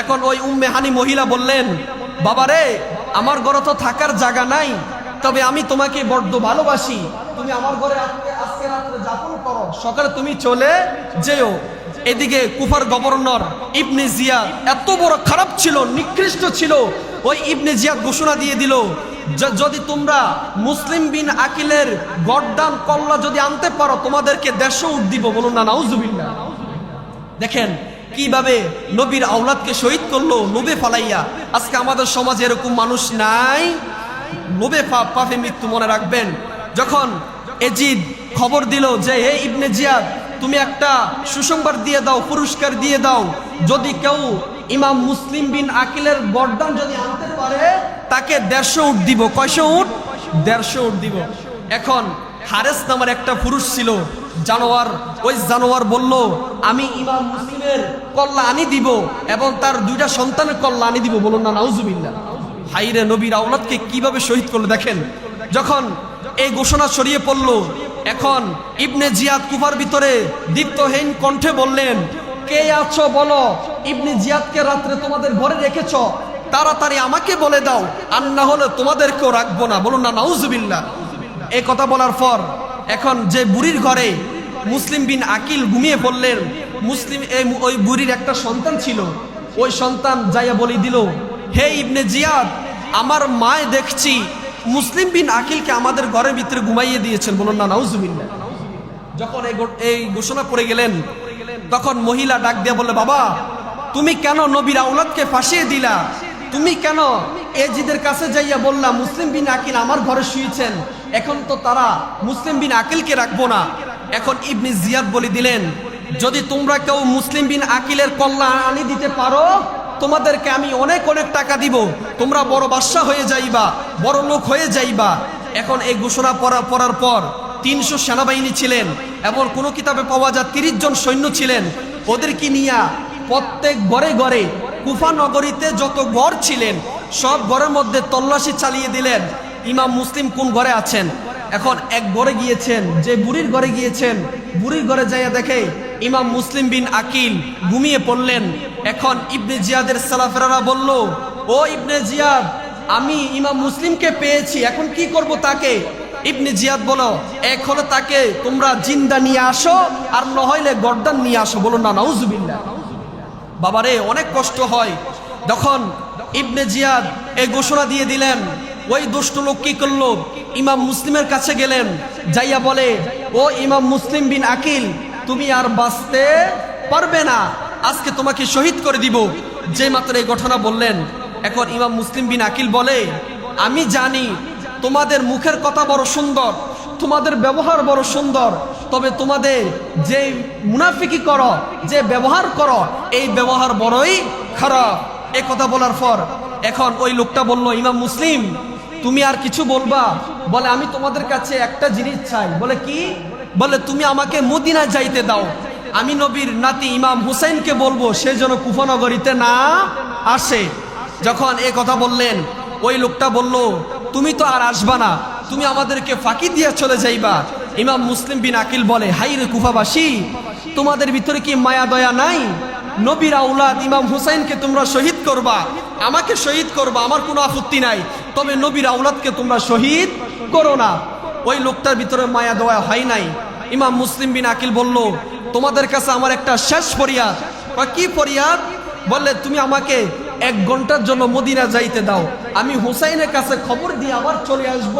Speaker 1: এখন ওই উম্মে হানি মহিলা বললেন, বাবারে আমার ঘরে তো থাকার জায়গা নাই, তবে আমি তোমাকে বড্ড ভালোবাসি, তুমি আমার ঘরে আজকে রাত্রে যাপন করো, সকালে তুমি চলে যেও। এদিকে কুফার গভর্নর ইবনে জিয়াদ এত বড় খারাপ ছিল, নিকৃষ্ট ছিল, ওই ইবনে জিয়াদ ঘোষণা দিয়ে দিল, যদি তোমরা মুসলিম বিন আকিলের গর্দান কল্লা যদি আনতে পারো তোমাদেরকে 150 উট দিব, বলুন না নাউজুবিল্লাহ। দেখেন কিভাবে নবীর আওলাদকে শহীদ করলো লোভে ফালাইয়া। আজকে আমাদের সমাজে এরকম মানুষ নাই, লোভে পাপে মৃত্যু। মনে রাখবেন, যখন এজিদ খবর দিল যে হে ইবনে জিয়াদ তুমি একটা সুসংবাদ দিয়ে দাও, পুরস্কার দিয়ে দাও, যদি কেউ ইমাম মুসলিম বিন আকিলের গর্দান যদি আনতে পারে তাকে 150 উট দিব। কয়শো উট? 150 উট দিব। এখন হারেস নামের একটা পুরুষ ছিল, জানোয়ার, ওই জানোয়ার বলল আমি ইমাম মুসলিমের কল্লা আনি দিব এবং তার 2টা সন্তানের কল্লা আনি দিব, বলুন না নাউজুবিল্লাহ। হাইরে নবীর আওলাদকে কিভাবে শহীদ করলো দেখেন। যখন এই ঘোষণা ছড়িয়ে পড়লো, এখন ইবনে জিয়াদ কুফার ভিতরে দীপ্তহীন কণ্ঠে বললেন, কে আছো বলো, ইবনে জিয়াদকে রাত্রে তোমাদের ঘরে রেখেছ, তাড়াতাড়ি আমাকে বলে দাও, আর না হলে তোমাদেরকেও রাখবো না, বলুন না নাউজুবিল্লাহ। এই কথা বলার পর এখন যে বুড়ির ঘরে মুসলিম বিন আকিল ঘুমিয়ে পড়লেন, ওই বুড়ির একটা সন্তান ছিল, ওই সন্তান যাইয়া বলি দিল, হে ইবনে জিয়াদ আমার মায় দেখছি মুসলিম বিন আকিলকে আমাদের ঘরের ভিতরে ঘুমাইয়ে দিয়েছেন, বলুন না নাউজুবিল্লাহ। যখন এই ঘোষণা পড়ে গেলেন তখন মহিলা ডাক দিয়ে বললে, বাবা তুমি কেন নবীর আওলাদকে ফাঁসিয়ে দিলা? তুমি কেন এজিদের কাছে যাইয়া বললা মুসলিম বিন আকিল আমার ঘরে শুয়েছেন, এখন তো তারা মুসলিম বিন আকিলকে রাখবো না। এখন ইবনে জিয়াদ বলে দিলেন, যদি তোমরা কেউ মুসলিম বিন আকিলের কল্যাণ আনি দিতে পারো তোমাদেরকে আমি অনেক অনেক টাকা দিব, তোমরা বড় বাদশা হয়ে যাইবা, বড় লোক হয়ে যাইবা। এখন এই ঘোষণা পড়ার পর 300 সেনাবাহিনী ছিলেন এবং কোনো কিতাবে পাওয়া যায় 30 জন সৈন্য ছিলেন, ওদেরকে নিয়ে প্রত্যেক ঘরে ঘরে কুফা নগরীতে যত ঘর ছিলেন সব ঘরের মধ্যে তল্লাশি চালিয়ে দিলেন, ইমাম মুসলিম কোন ঘরে আছেন। এখন এক ঘরে গিয়েছেন, যে বুড়ির ঘরে গিয়েছেন, বুড়ির ঘরে যাইয়া দেখে ইমাম মুসলিম বিন আকিল ঘুমিয়ে পড়লেন। এখন ইবনে জিয়াদের সালাফেরারা বলল, ও ইবনে জিয়াদ আমি ইমাম মুসলিমকে পেয়েছি, এখন কি করব তাকে? ইবনে জিয়াদ বলো, এক হলে তাকে তোমরা জিন্দা নিয়ে আসো, আর নহইলে গর্দান নিয়ে আসো, বলুন না নাউজুবিল্লাহ। বাবারে অনেক কষ্ট হয়। যখন ইবনে জিয়াদ এই ঘোষণা দিয়ে দিলেন, ওই দুষ্ট লোক কি করলো, ইমাম মুসলিমের কাছে গেলেন, যাইয়া বলে, ও ইমাম মুসলিম বিন আকিল তুমি আর বাঁচতে পারবে না, আজকে তোমাকে শহীদ করে দিব। যে মাত্র এই ঘটনা বললেন, এখন ইমাম মুসলিম বিন আকিল বলে, আমি জানি তোমাদের মুখের কথা বড় সুন্দর, তোমাদের ব্যবহার বড় সুন্দর, তবে তোমাদের যে মুনাফিকি করো, যে ব্যবহার করো, এই ব্যবহার বড়ই খারাপ। এই কথা বলার পর এখন ওই লোকটা বলল, ইমাম মুসলিম তুমি আর কিছু বলবা? বলে আমি তোমাদের কাছে একটা জিনিস চাই। বলে কি? বলে তুমি আমাকে মদিনায় যাইতে দাও, আমি নবীর নাতি ইমাম হুসাইনকে বলবো সে যেন কুফা নগরীতে না আসে। যখন এই কথা বললেন, ওই লোকটা বলল, তুমি তো আর আসবা না, তুমি আমাদেরকে ফাঁকি দিয়ে চলে যাইবা, ইমাম মুসলিম বিন আকিল বলে, হাই রে কুফাবাসী, তোমাদের ভিতরে কি মায়া দয়া নাই? নবীর আওলাদ ইমাম হুসাইনকে তোমরা শহীদ করবা, আমাকে শহীদ করবা, আমার কোনো আপত্তি নাই, তবে নবীর আওলাদকে তোমরা শহীদ করো না। ওই লোকটার ভিতরে মায়া দয়া হয় নাই। ইমাম মুসলিম বিন আকিল বলল, তোমাদের কাছে আমার একটা শেষ ফরিয়াদ। কি ফরিয়াদ? বললে, তুমি আমাকে 1 ঘন্টার জন্য মদিনা যাইতে দাও, আমি হুসাইনের কাছে খবর দিয়ে আবার চলে আসব,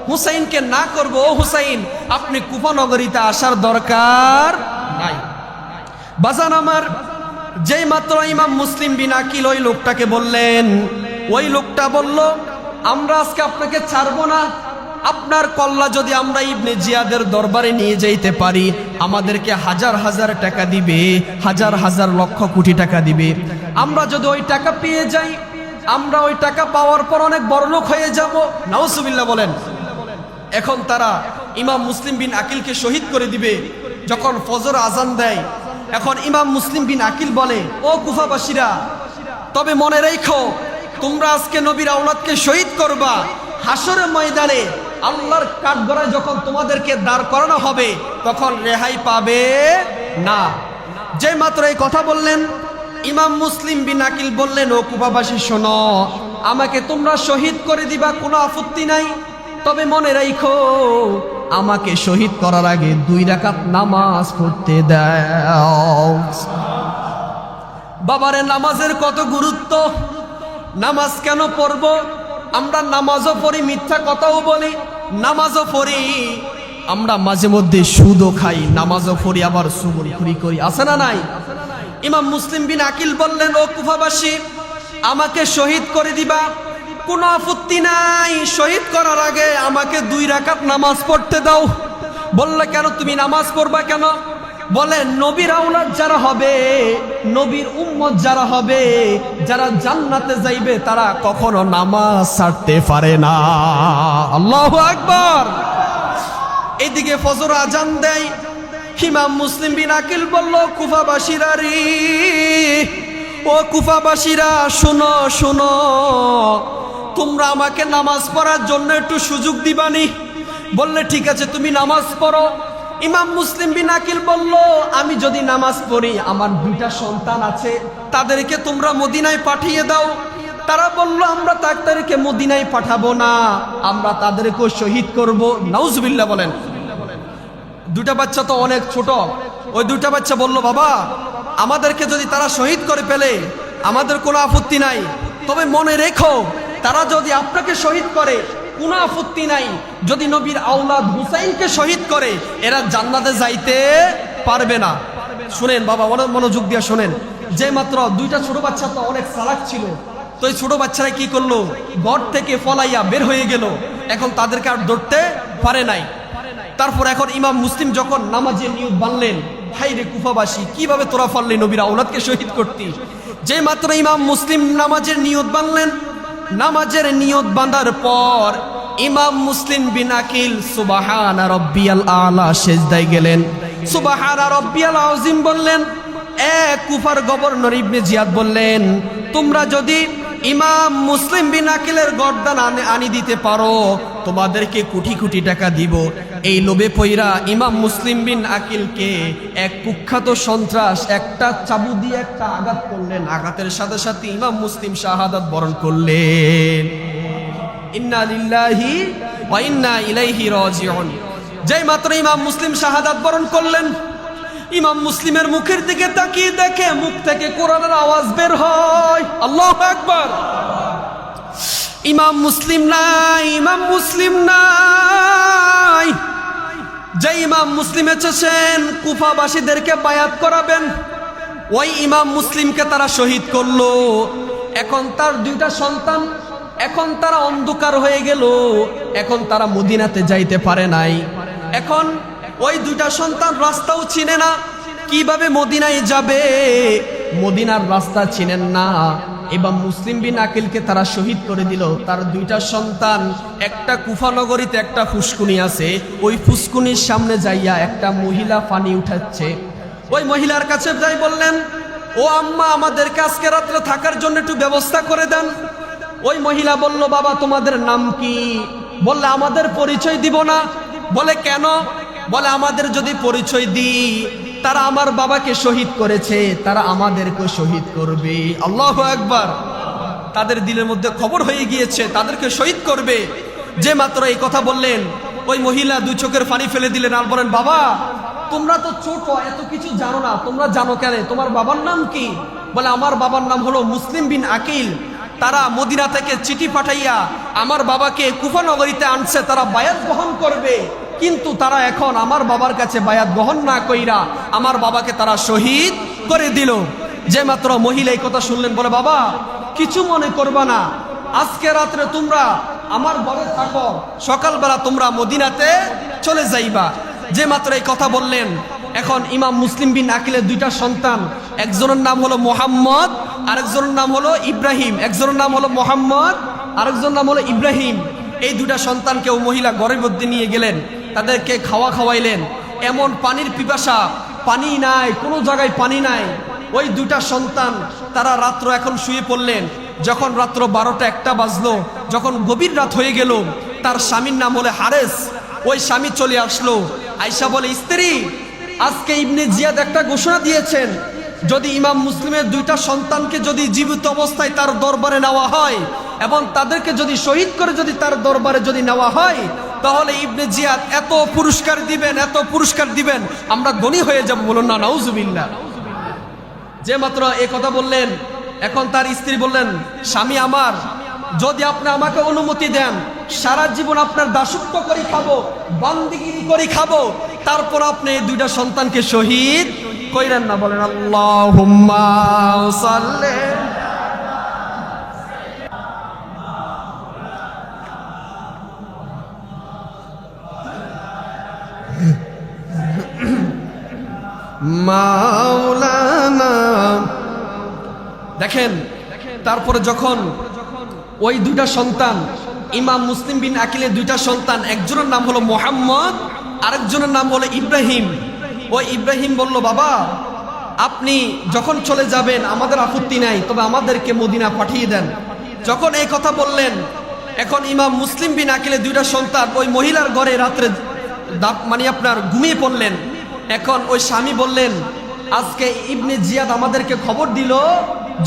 Speaker 1: হুসাইনকে না করবো, ও হুসাইন আপনি কুফা নগরীতে আসার দরকার নাই। বাজান আমার, যেই মাত্র ইমাম মুসলিম বিন আকিল ওই লোকটাকে বললেন, ওই লোকটা বলল, আমরা আজকে আপনাকে ছাড়বো না, আপনার কল্লা যদি আমরা ইবনে জিয়াদের দরবারে নিয়ে যাইতে পারি, আমাদেরকে হাজার হাজার টাকা দিবে, হাজার হাজার লক্ষ কোটি টাকা দিবে। আমরা যদি ওই টাকা পেয়ে যাই, আমরা ওই টাকা পাওয়ার পর অনেক বড়লোক হয়ে যাব। নাউজুবিল্লাহ বলেন। এখন তারা ইমাম মুসলিম বিন আকিলকে শহীদ করে দিবে। যখন ফজর আজান দেয়, এখন ইমাম মুসলিম বিন আকিল বলে, ও কুফাবাসীরা, তবে মনে রেখো, তোমরা আজকে নবীর আওলাদকে শহীদ করবা, হাসরের ময়দানে আল্লাহর কাঠগড়ায় যখন তোমাদেরকে দাঁড় করানো হবে, তখন রেহাই পাবে না। যে মাত্র এই কথা বললেন, ইমাম মুসলিম বিন আকিল বললেন, ও কুফাবাসী শোনো, আমাকে তোমরা শহীদ করে দিবা, কোনো আপত্তি নাই, তবে মনে রাখো, আমাকে শহীদ করার আগে 2 রাকাত নামাজ পড়তে দাও। বাবারে, নামাজের কত গুরুত্ব! নামাজ কেন পড়ব? আমরা নামাজও পড়ি, মিথ্যা কথাও বলি, নামাজও পড়ি, আমরা মাঝে মধ্যে সুদও খাই, নামাজও পড়ি, আবার সুগরখুরি করি, আছে না নাই? ইমাম মুসলিম বিন আকিল বললেন, ও কুফাবাসী, আমাকে শহীদ করে দিবা, কোনো আপত্তি নাই, শহীদ করার আগে আমাকে 2 রাকাত নামাজ পড়তে দাও। বললে, কেন তুমি নামাজ পড়বা কেন? বলে, নবীর আওলাদ যারা হবে, নবীর উম্মত যারা হবে, যারা জান্নাতে যাইবে, তারা কখনো নামাজ ছাড়তে পারে না। আল্লাহু আকবার। এইদিকে ফজর আজান দেয়। ইমাম মুসলিম বিন আকিল বলল, কুফাবাসীরা রে, ও কুফাবাসীরা, শোনো শোনো, তোমরা আমাকে নামাজ পড়ার জন্য একটু সুযোগ দিবানি? বললে, ঠিক আছে, তুমি নামাজ পড়ো। ইমাম মুসলিম বিন আকিল বলল, আমি যদি নামাজ পড়ি, আমার 2টা সন্তান আছে, তাদেরকে তোমরা মদিনায় পাঠিয়ে দাও। তারা বলল, আমরা তাদেরকে মদিনায় পাঠাবো না, আমরা তাদেরকেও শহীদ করব। নাউজুবিল্লাহ বলেন। 2টা বাচ্চা তো অনেক ছোট। ওই 2টা বাচ্চা বলল, বাবা, আমাদেরকে যদি তারা শহীদ করে ফেলে, আমাদের কোনো আপত্তি নাই, তবে মনে রেখো, তারা যদি আপনাকে শহীদ করে, কোনো আপত্তি নাই, যদি নবীর আওলাদ হুসাইনকে শহীদ করে, এরা জান্নাতে যাইতে পারবে না। শুনেন বাবা, অনেক মনোযোগ দিয়ে শোনেন। যে মাত্র 2টা ছোট বাচ্চা তো অনেক চালাক ছিল, তো এই ছোট বাচ্চারা কি করলো, ঘর থেকে পলাইয়া বের হয়ে গেল। এখন তাদেরকে আর ধরতে পারে নাই। তারপর এখন ইমাম মুসলিম যখন নামাজের নিয়ত বানলেন, হাই রে কুফাবাসী, কিভাবে তোরা পারলি নবীর আওলাদকে শহীদ করতি? যে মাত্র ইমাম মুসলিম নামাজের নিয়ত বানলেন, নামাজের নিয়ত বাঁধার পর ইমাম মুসলিম বিন আকিল সুবহানা রাব্বিয়াল আলা সিজদায় গেলেন, সুবহানা রাব্বিয়াল আযীম বললেন। কুফার গভর্নর ইবনে জিয়াদ বললেন, তোমরা যদি ইমাম মুসলিম বিন আকিলের গর্দান আনি দিতে পারো, তোমাদেরকে কোটি কোটি টাকা দিব। এই লোভে পইরা ইমাম মুসলিম বিন আকিলকে এক কুখ্যাত সন্ত্রাস একটা চাবু দিয়ে একটা আঘাত করলেন। আঘাতের সাথে সাথে ইমাম মুসলিম শাহাদাত বরণ করলেন। ইন্না লিল্লাহি ওয়া ইন্না ইলাইহি রাজিউন। যেই মাত্র ইমাম মুসলিম শাহাদাত বরণ করলেন, ইমাম মুসলিমের মুখের দিকে তাকিয়ে দেখে মুখ থেকে কোরআনের আওয়াজ বের হয়। আল্লাহু আকবার। ইমাম মুসলিম নাই, ইমাম মুসলিম নাই। যে ইমাম মুসলিম এসেছেন কুফাবাসীদেরকে বায়াত করাবেন, ওই ইমাম মুসলিমকে তারা শহীদ করলো। এখন তার 2টা সন্তান, এখন তারা অন্ধকার হয়ে গেল, এখন তারা মদিনাতে যাইতে পারে নাই। এখন ওই 2টা সন্তান রাস্তাও চিনে না, কিভাবে মদিনায় যাবে, মদিনার রাস্তা চিনেন না। ইমাম মুসলিম বিন আকিলকে তারা শহীদ করে দিল। তার 2টা সন্তান, একটা কুফা নগরীতে একটা ফুসকুনি আছে, ওই ফুসকুনির সামনে যাইয়া একটা মহিলা পানি উঠাচ্ছে। ওই মহিলার কাছে যাই বললেন, ও আম্মা, আমাদেরকে আজকে রাত্রে থাকার জন্য একটু ব্যবস্থা করে দেন। ওই মহিলা বলল, বাবা তোমাদের নাম কি? বললে, আমাদের পরিচয় দিব না। বলে, কেন? বলে আমাদের যদি পরিচয় দিই, তারা আমার বাবাকে শহীদ করেছে, তারা আমাদেরকে শহীদ করবে। আল্লাহু আকবার। তাদের দিলের মধ্যে খবর হয়ে গিয়েছে তাদেরকে শহীদ করবে। যে মাত্র এই কথা বললেন, ওই মহিলা দুই চোখের পানি ফেলে দিলেন আর বলেন, বাবা তোমরা তো ছোট, এত কিছু জানো না, তোমরা জানো কেন? তোমার বাবার নাম কি? বলে আমার বাবার নাম হলো মুসলিম বিন আকিল। তারা মদিনা থেকে চিঠি পাঠাইয়া আমার বাবাকে কুফা নগরীতে আনছে, তারা বায়াত গ্রহণ করবে, কিন্তু তারা এখন আমার বাবার কাছে বায়াত গ্রহণ না কইরা আমার বাবাকে তারা শহীদ করে দিল। যে মাত্র মহিলা এই কথা শুনলেন, বলে বাবা কিছু মনে করবা না, আজকে রাত্রে তোমরা আমার ঘরে থাকো, সকালবেলা তোমরা মদিনাতে চলে যাইবা। যে মাত্র এই কথা বললেন, এখন ইমাম মুসলিম বিন আকিলের দুইটা সন্তান, একজনের নাম হলো মোহাম্মদ, আরেকজনের নাম হলো ইব্রাহিম। একজনের নাম হলো মোহাম্মদ, আরেকজনের নাম হলো ইব্রাহিম। এই দুটা সন্তানকে ও মহিলা ঘরের মধ্যে নিয়ে গেলেন, তাদেরকে খাওয়াইলেন। এমন পানির পিপাসা, পানি নাই, কোনো জায়গায় পানি নাই। ওই দুটা সন্তান তারা রাত্র এখন শুয়ে পড়লেন। যখন রাত্র 12টা-1টা বাজলো, যখন গভীর রাত হয়ে গেল, তার স্বামীর নাম হলো হারেস। ওই স্বামী চলে আসলো, আয়েশা বলে, স্ত্রী আজকে ইবনে জিয়াদ একটা ঘোষণা দিয়েছেন, যদি ইমাম মুসলিমের দুইটা সন্তানকে যদি জীবিত অবস্থায় তার দরবারে নেওয়া হয় এবং তাদেরকে যদি শহীদ করে যদি তার দরবারে যদি নেওয়া হয়, তাহলে ইবনে জিয়াদ এত পুরস্কার দিবেন, এত পুরস্কার দিবেন, আমরা ধনী হয়ে যাব। বলুন না নাউজুবিল্লাহ। যে মাত্র এই কথা বললেন, এখন তার স্ত্রী বললেন, স্বামী আমার, যদি আপনি আমাকে অনুমতি দেন, সারা জীবন আপনার দাসত্ব করে খাবো, বান্দিগিরি করে খাবো, তারপর আপনি এই দুইটা সন্তানকে শহীদ কইরেন না। বলেন আল্লাহুম্মা সাল্লি। মাওলানা। দেখেন, তারপরে যখন ওই দুইটা সন্তান, ইমাম মুসলিম বিন আকিলের দুইটা সন্তান, একজনের নাম হলো মোহাম্মদ, আরেকজনের নাম হলো ইব্রাহিম। ওই ইব্রাহিম বলল, বাবা আপনি যখন চলে যাবেন আমাদের আপত্তি নাই, তবে আমাদেরকে মদিনা পাঠিয়ে দেন। যখন এই কথা বললেন, এখন ইমাম মুসলিম বিন আকিলের দুইটা সন্তান ওই মহিলার ঘরে রাত্রে মানে আপনার ঘুমিয়ে পড়লেন। এখন ওই স্বামী বললেন, আজকে ইবনে জিয়াদ আমাদেরকে খবর দিল,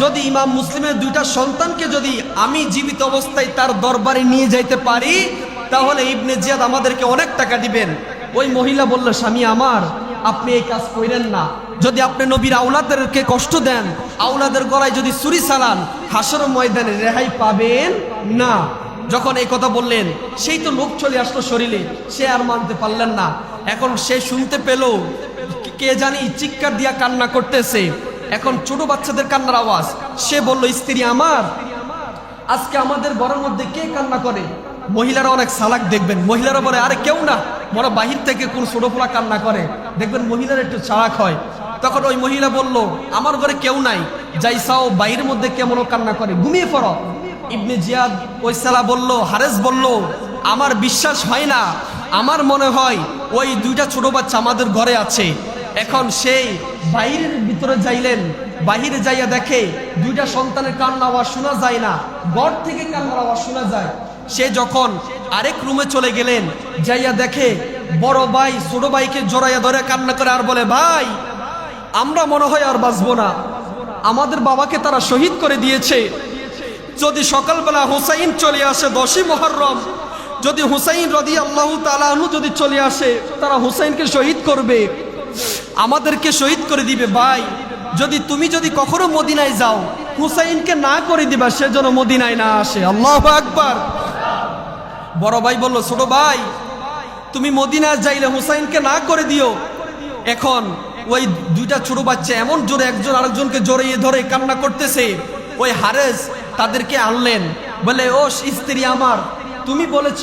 Speaker 1: যদি ইমাম মুসলিমের দুইটা সন্তানকে যদি আমি জীবিত অবস্থায় তার দরবারে নিয়ে যাইতে পারি, তাহলে ইবনে জিয়াদ আমাদেরকে অনেক টাকা দিবেন। ওই মহিলা বলল, স্বামী আমার, আপনি এই কাজ করেন না। যদি আপনি নবীর আওলাদেরকে কষ্ট দেন, আওলাদের গলায় যদি ছুরি চালান, হাসর ময়দানে রেহাই পাবেন না। যখন এই কথা বললেন, সেই তো লোক চলে আসলো শরীরে, সে আর মানতে পারলেন না। এখন সে শুনতে পেল কে জানি চিৎকার দিয়া কান্না করতেছে, এখন ছোট বাচ্চাদের কান্নার আওয়াজ। সে বলল, স্ত্রী আমার, আজকে আমাদের ঘরের মধ্যে কে কান্না করে? মহিলারা অনেক সালাক দেখবেন, মহিলারা বলে, আরে কেউ না, বড় বাহির থেকে কোন ছোট পোলা কান্না করে, দেখবেন মহিলারা একটু চালাক হয়। তখন ওই মহিলা বলল, আমার ঘরে কেউ নাই, যাইসাও বাইরের মধ্যে কেমন কান্না করে, ঘুমিয়ে পড়ো। ইবনে জিয়াদ ওই সালা বলল, হারেস বলল, আমার বিশ্বাস হয় না, আমার মনে হয় ওই দুইটা ছোট বাচ্চা আমাদের ঘরে আছে। এখন সেই বাইরের ভিতরে যাইলেন, বাহিরে যাইয়া দেখে দুইটা সন্তানের কান্না আওয়াজ শোনা যায় না, ঘর থেকে কান্নার আওয়াজ শোনা যায়। সে যখন আরেক রুমে চলে গেলেন, যাইয়া দেখে বড় ভাই ছোট ভাইকে জড়াইয়া ধরে কান্না করে আর বলে, ভাই আমরা মনে হয় আর বাঁচবো না, আমাদের বাবাকে তারা শহীদ করে দিয়েছে। যদি সকালবেলা হুসাইন চলে আসে 10ই মুহররম, যদি হুসাইন রাদিয়াল্লাহু তাআলা আনহু যদি চলে আসে, তারা হুসাইনকে শহীদ করবে, আমাদেরকে শহীদ করে দিবে। ভাই তুমি যদি কখনো মদিনায় যাও, হুসাইনকে না করে দিবা, সে যেন মদিনায় না আসে। আল্লাহু আকবার। বড় ভাই বলল, ছোট ভাই তুমি মদিনায় যাইলে হুসাইনকে না করে দিও। এখন ওই দুইটা ছোট বাচ্চা এমন জোরে একজন আরেকজনকে জড়িয়ে ধরে কান্না করতেছে। ওই হারেস তাদেরকে আনলেন, বলে, ও স্ত্রী আমার, তুমি বলেছ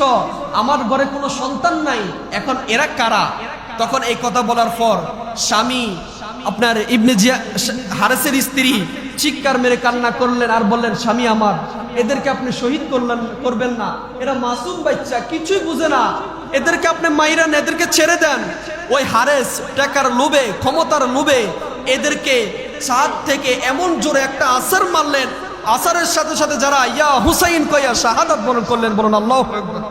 Speaker 1: আমার ঘরে কোনো সন্তান নাই, এখন এরা কারা? তখন এই কথা বলার পর স্বামী আপনার ইবনে জিয়া হারেসের স্ত্রী চিৎকার মেরে কান্না করলেন আর বললেন, স্বামী আমার, এদেরকে আপনি শহীদ করবেন না, এরা মাসুম বাচ্চা, কিছুই বুঝে না, এদেরকে আপনি মাইরান, এদেরকে ছেড়ে দেন। ওই হারেস টাকার লোভে, ক্ষমতার লোভে এদেরকে ছাদ থেকে এমন জোরে একটা আসার মারলেন, আসারের সাথে সাথে যারা ইয়া হুসাইন কইয়া শাহাদাত বরণ করলেন। বলুন আল্লাহু আকবার।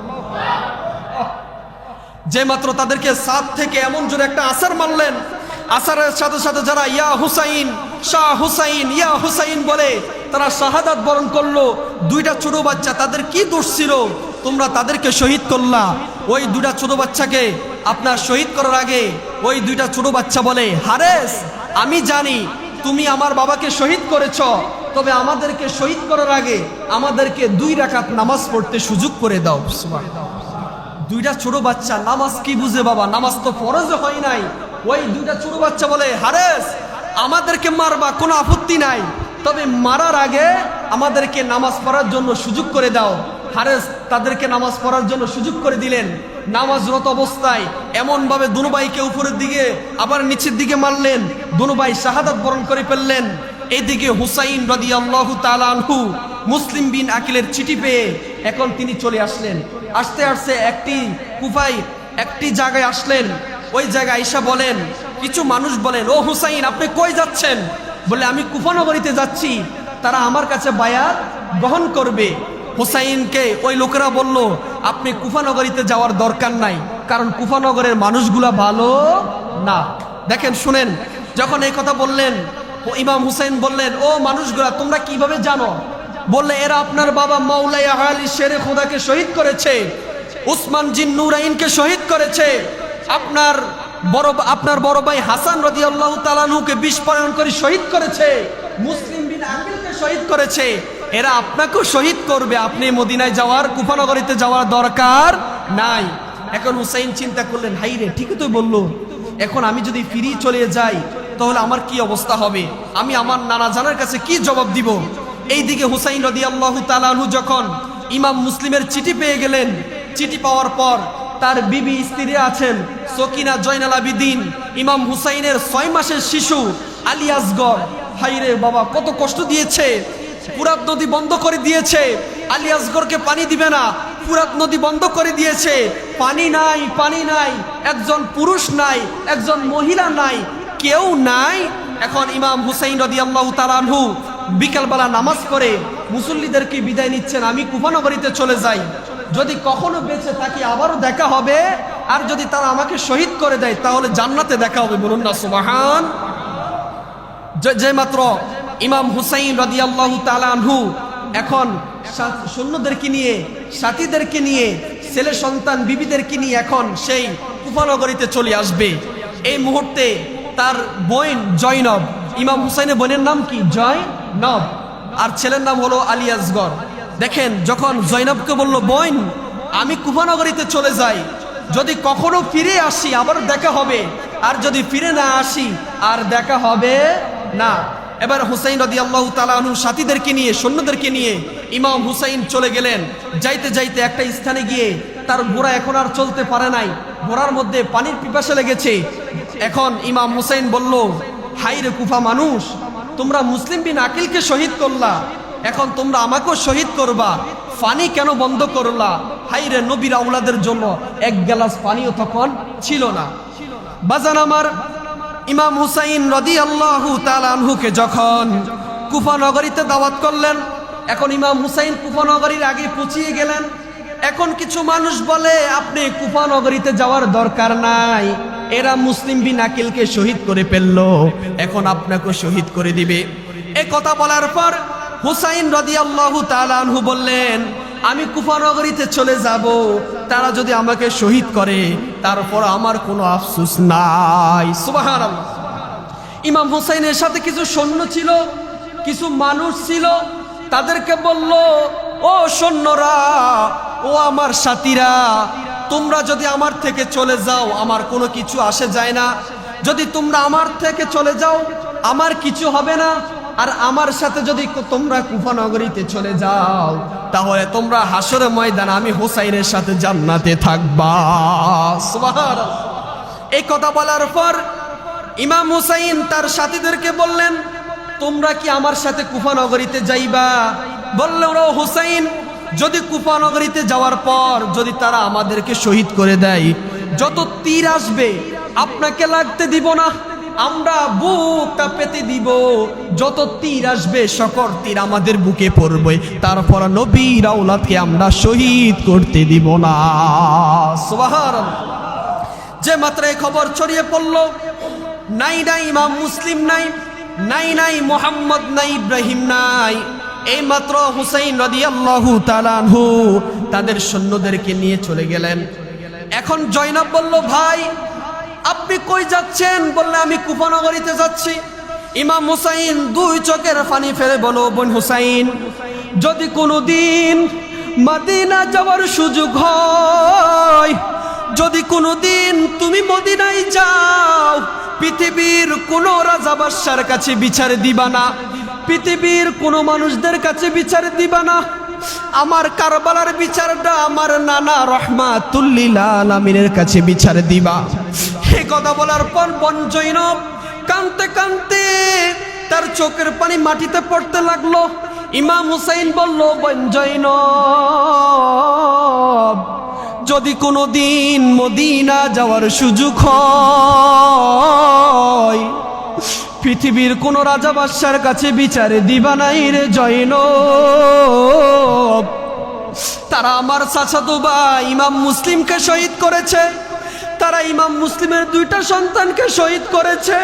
Speaker 1: যে মাত্র তাদেরকে সাত থেকে এমন জোরে একটা আসার মারলেন, আসারের সাথে সাথে যারা ইয়া হুসাইন, শাহ হুসাইন, ইয়া হুসাইন বলে তারা শাহাদাত বরণ করলো। দুইটা ছোট বাচ্চা, তাদের কি দোষ ছিল তোমরা তাদেরকে শহীদ করলা? ওই দুইটা ছোট বাচ্চাকে আপনার শহীদ করার আগে ওই দুইটা ছোট বাচ্চা বলে, হারেস আমি জানি তুমি আমার বাবাকে শহীদ করেছ, তবে আমাদেরকে শহীদ করার আগে আমাদেরকে 2 রাকাত নামাজ পড়তে সুযোগ করে দাও। দুইটা ছোট বাচ্চা নামাজ কি বুঝে বাবা, নামাজ তো ফরজ হয় নাই। ওই দুইটা ছোট বাচ্চা বলে, হারেস আমাদেরকে মারবা কোনো আপত্তি নাই, তবে মারার আগে আমাদেরকে নামাজ পড়ার জন্য সুযোগ করে দাও। হারেস তাদেরকে নামাজ পড়ার জন্য সুযোগ করে দিলেন। নামাজরত অবস্থায় এমন ভাবে দুনো ভাইকে উপরের দিকে আবার নিচের দিকে মারলেন, দুনো ভাই শাহাদাত বরণ করে ফেললেন। এইদিকে হুসাইন রাদিয়াল্লাহু তাআলা আনহু মুসলিম বিন আকিলের চিঠি পেয়ে এখন তিনি চলে আসলেন। আসতে আসতে কুফায় একটি জায়গায় আসলেন। ওই জায়গায় আয়েশা বলেন, কিছু মানুষ বলেন, ও হুসাইন আপনি কই যাচ্ছেন? বলে আমি কুফা নগরীতে যাচ্ছি, তারা আমার কাছে বায়াত গ্রহণ করবে। হুসাইনকে ওই লোকেরা বলল, আপনি কুফা নগরীতে যাওয়ার দরকার নাই, কারণ কুফা নগরের মানুষগুলা ভালো না। দেখেন শুনেন, যখন এই কথা বললেন ইমাম হুসাইন বললেন, ও মানুষগুলা তোমরা কিভাবে জানো? বললে এরা আপনার বাবা মাওলাই আলী শেরে খোদাকে শহীদ করেছে, উসমান জিন নুরাইনকে শহীদ করেছে, আপনার বড় ভাই হাসান রাদিয়াল্লাহু তাআলা আনহুকে বিষ প্রয়োগ করে শহীদ করেছে, মুসলিম বিন আকিলকে শহীদ করেছে। এরা আপনাকেও শহীদ করবে, আপনি মদিনায় যাওয়ার, কুফা নগরীতে যাওয়ার দরকার নাই। এখন হুসাইন চিন্তা করলেন, হাই রে ঠিকই তো বললো, এখন আমি যদি ফিরে চলে যাই তাহলে আমার কি অবস্থা হবে, আমি আমার নানা জানার কাছে কি জবাব দিব? এইদিকে হুসাইন রাদিয়াল্লাহু তাআলা আনহু যখন ইমাম মুসলিমের চিঠি পেয়ে গেলেন, চিঠি পাওয়ার পর তার বিবি স্ত্রী আছেন সকিনা জয়নাল আবিদিন, ইমাম হুসাইনের 6 মাসের শিশু আলী আসগর, হাইরে বাবা কত কষ্ট দিয়েছে, ফুরাত নদী বন্ধ করে দিয়েছে, আলী আসগরকে পানি দিবে না, ফুরাত নদী বন্ধ করে দিয়েছে, পানি নাই, পানি নাই, একজন পুরুষ নাই, একজন মহিলা নাই, কেউ নাই। এখন ইমাম হুসাইন রাদিয়াল্লাহু তাআলা আনহু বিকালবেলা নামাজ পড়ে মুসল্লিদেরকে বিদায় নিচ্ছেন, আমি কুফা নগরীতে চলে যাই, যদি কখনো বেঁচে থাকি আবারও দেখা হবে, আর যদি তারা আমাকে শহীদ করে দেয় তাহলে জান্নাতে দেখা হবে। বলুন না সুবহান। যে মাত্র ইমাম হুসাইন রাদিয়াল্লাহু তাআলা আনহু এখন সৈন্যদেরকে নিয়ে, সাথীদেরকে নিয়ে, ছেলে সন্তান বিবিদেরকে নিয়ে এখন সেই কুফা নগরীতে চলে আসবে। এই মুহূর্তে তার বোন জয়নব, ইমাম হুসাইনের বোনের নাম কি? জয়নব, আর ছেলের নাম হলো আলী আসগর। দেখেন যখন জয়নবকে বলল, বোন আমি কুফা নগরীতে চলে যাই, যদি কখনো ফিরে আসি আবার দেখা হবে, আর যদি ফিরে না আসি আর দেখা হবে না। এবার হুসাইন রাদিয়াল্লাহু তাআলা আনহু সাথীদেরকে নিয়ে, সৈন্যদেরকে নিয়ে ইমাম হুসাইন চলে গেলেন। যাইতে যাইতে একটা স্থানে গিয়ে তার ঘোড়া এখন আর চলতে পারে নাই, ঘোড়ার মধ্যে পানির পিপাসা লেগেছে। এখন ইমাম হুসাইন বলল, হাই রে কুফা মানুষ, তোমরা মুসলিম বিন আকিলকে শহীদ করলা, এখন তোমরা আমাকেও শহীদ করবা, পানি কেন বন্ধ করলা? হাই রে নবীর আওলাদের জন্য এক গ্লাস পানিও তখন ছিল না। বাজান আমার, ইমাম হুসাইন রাদিয়াল্লাহু তাআলা আনহুকে যখন কুফা নগরীতে দাওয়াত করলেন, এখন ইমাম হুসাইন কুফা নগরীর আগে পৌঁছিয়ে গেলেন। এখন কিছু মানুষ বলে, আপনি কুফা নগরীতে যাওয়ার দরকার নাই, এরা মুসলিম বিন আকিলকে শহীদ করে ফেললো, এখন আপনাকে শহীদ করে দিবে। এই কথা বলার পর হুসাইন রাদিয়াল্লাহু তাআলা আনহু বললেন, আমি কুফা নগরীতে চলে যাব, তারা যদি আমাকে শহীদ করে তারপর আমার কোনো আফসোস নাই। সুবহানাল্লাহ। ইমাম হুসাইনের সাথে কিছু সৈন্য ছিল, কিছু মানুষ ছিল, তাদেরকে বলল, ও সৈন্যরা, ও আমার সাথীরা, তোমরা যদি আমার থেকে চলে যাও আমার কোনো কিছু আসে যায় না, যদি তোমরা আমার থেকে চলে যাও আমার কিছু হবে না, আর আমার সাথে যদি তোমরা কুফা নগরীতে চলে যাও তাহলে তোমরা হাসরের ময়দানে আমি হুসাইনের সাথে জান্নাতে থাকবা। সুবহানাল্লাহ। এই কথা বলার পর ইমাম হুসাইন তার সাথীদেরকে বললেন, তোমরা কি আমার সাথে কুফা নগরীতে যাইবা? বললেন, ও হুসাইন, যদি কুফা নগরীতে যাওয়ার পর যদি তারা আমাদেরকে শহীদ করে দেয়, যত তীর আসবে আপনাকে লাগতে দিব না, আমরা বুকটা পেতে দিব, যত তীর আসবে সকল তীর আমাদের বুকে পড়বে, তারপর নবীর আওলাদকে আমরা শহীদ করতে দিব না। সুবহানাল্লাহ। যে মাত্র এই খবর ছড়িয়ে পড়ল, নাই নাই ইমাম মুসলিম নাই, নাই নাই মুহাম্মদ নাই, ইব্রাহিম নাই, এই মাত্র হুসাইন রাদিয়াল্লাহু তাআলা আনহু তাদের সৈন্যদেরকে নিয়ে চলে গেলেন। এখন জয়নব বলল, ভাই আপনি কই যাচ্ছেন? বললে, আমি কুফা নগরীতে যাচ্ছি। ইমাম হুসাইন দুই চোখের পানি ফেলে বলো, বোন হুসাইন, যদি কোনোদিন মদিনা যাওয়ার সুযোগ হয়, যদি কোনোদিন তুমি মদিনায় যাও, পৃথিবীর কোন রাজা বাদশার কাছে বিচার দিবা না, পৃথিবীর কোন মানুষদের কাছে বিচার দিবা না, আমার কারবালার বিচারটা আমার নানা রহমাতুল লিল আলামিনের কাছে বিচার দিবা। এই কথা বলার পর বোন জয়নব কাঁদতে কাঁদতে তার চোখের পানি মাটিতে পড়তে লাগলো। ইমাম হুসাইন বলল, বোন জয়নব, যদি কোনোদিন মদিনা যাওয়ার সুযোগ হয়, পৃথিবীর কোন রাজা বাদশার কাছে বিচারে দিবা নাই রে জয়নব। তারা আমার চাচাতো ভাই ইমাম মুসলিমকে শহীদ করেছে, তারা ইমাম মুসলিমের দুইটা সন্তানকে শহীদ করেছে,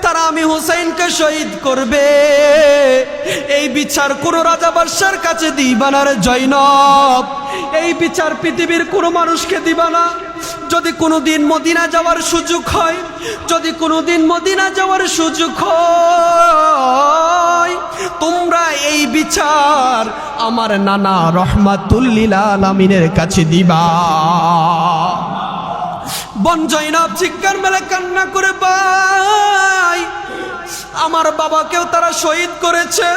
Speaker 1: তারা আমি হুসাইনকে শহীদ করবে। এই বিচার কোন রাজা বাদশার কাছে দিবা না রে জয়নব, এই বিচার পৃথিবীর কোনো মানুষকে দিবা না। যদি কোনোদিন মদিনা যাওয়ার সুযোগ হয়, যদি কোনোদিন মদিনা যাওয়ার সুযোগ হয়, তোমরা এই বিচার আমার নানা রহমাতুল লিল আলামিনের কাছে দিবা। বোন জয়নব চিৎকার মেলে কান্না করে, ভাই আমার বাবাকেও তারা শহীদ করেছে,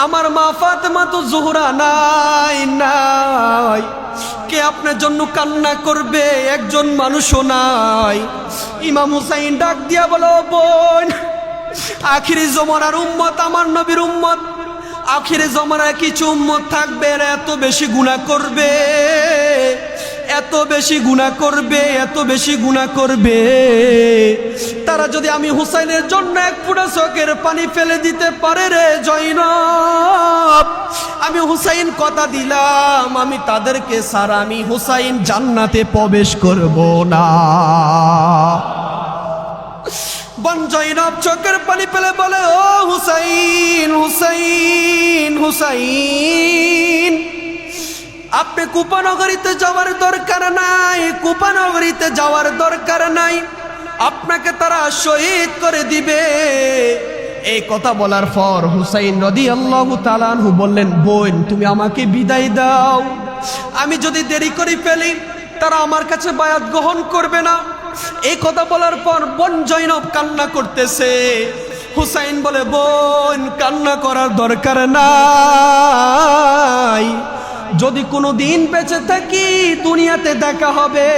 Speaker 1: আমার মা ফাতেমা তো জোহরা নাই নাই, কে আপনার জন্য কান্না করবে? একজন মানুষও নাই। ইমাম হুসাইন ডাক দিয়া বলো, বোন, আখিরি জমানার উম্মত আমার নবীর উম্মত, আখিরি জমানার কিছু উম্মত থাকবে এত বেশি গুনাহ করবে, এত বেশি গুনাহ করবে, এত বেশি গুনাহ করবে, তারা যদি আমি হুসাইনের জন্য এক ফোঁটা চোখের পানি ফেলে দিতে পারে রে জয়নব, আমি হুসাইন কথা দিলাম, আমি তাদেরকে ছাড়া আমি হুসাইন জান্নাতে প্রবেশ করব না। বোন জয়নব চোখের পানি ফেলে বলে, ও হুসাইন, হুসাইন, হুসাইন, আপনি কুফা নগরীতে যাওয়ার দরকার নাই, কুফা নগরীতে যাওয়ার দরকার নাই, আপনাকে তারা শহীদ করে দিবে। এই কথা বলার পর হুসাইন রাদিয়াল্লাহু তাআলা আনহু বললেন, বোন তুমি আমাকে বিদায় দাও, আমি যদি দেরি করে ফেলি তারা আমার কাছে বায়াত গ্রহণ করবে না। এই কথা বলার পর বোন জয়নব কান্না করতেছে। হুসাইন বলে, বোন কান্না করার দরকার নাই, যদি কোনো দিন বেঁচে থাকি দুনিয়াতে দেখা হবে,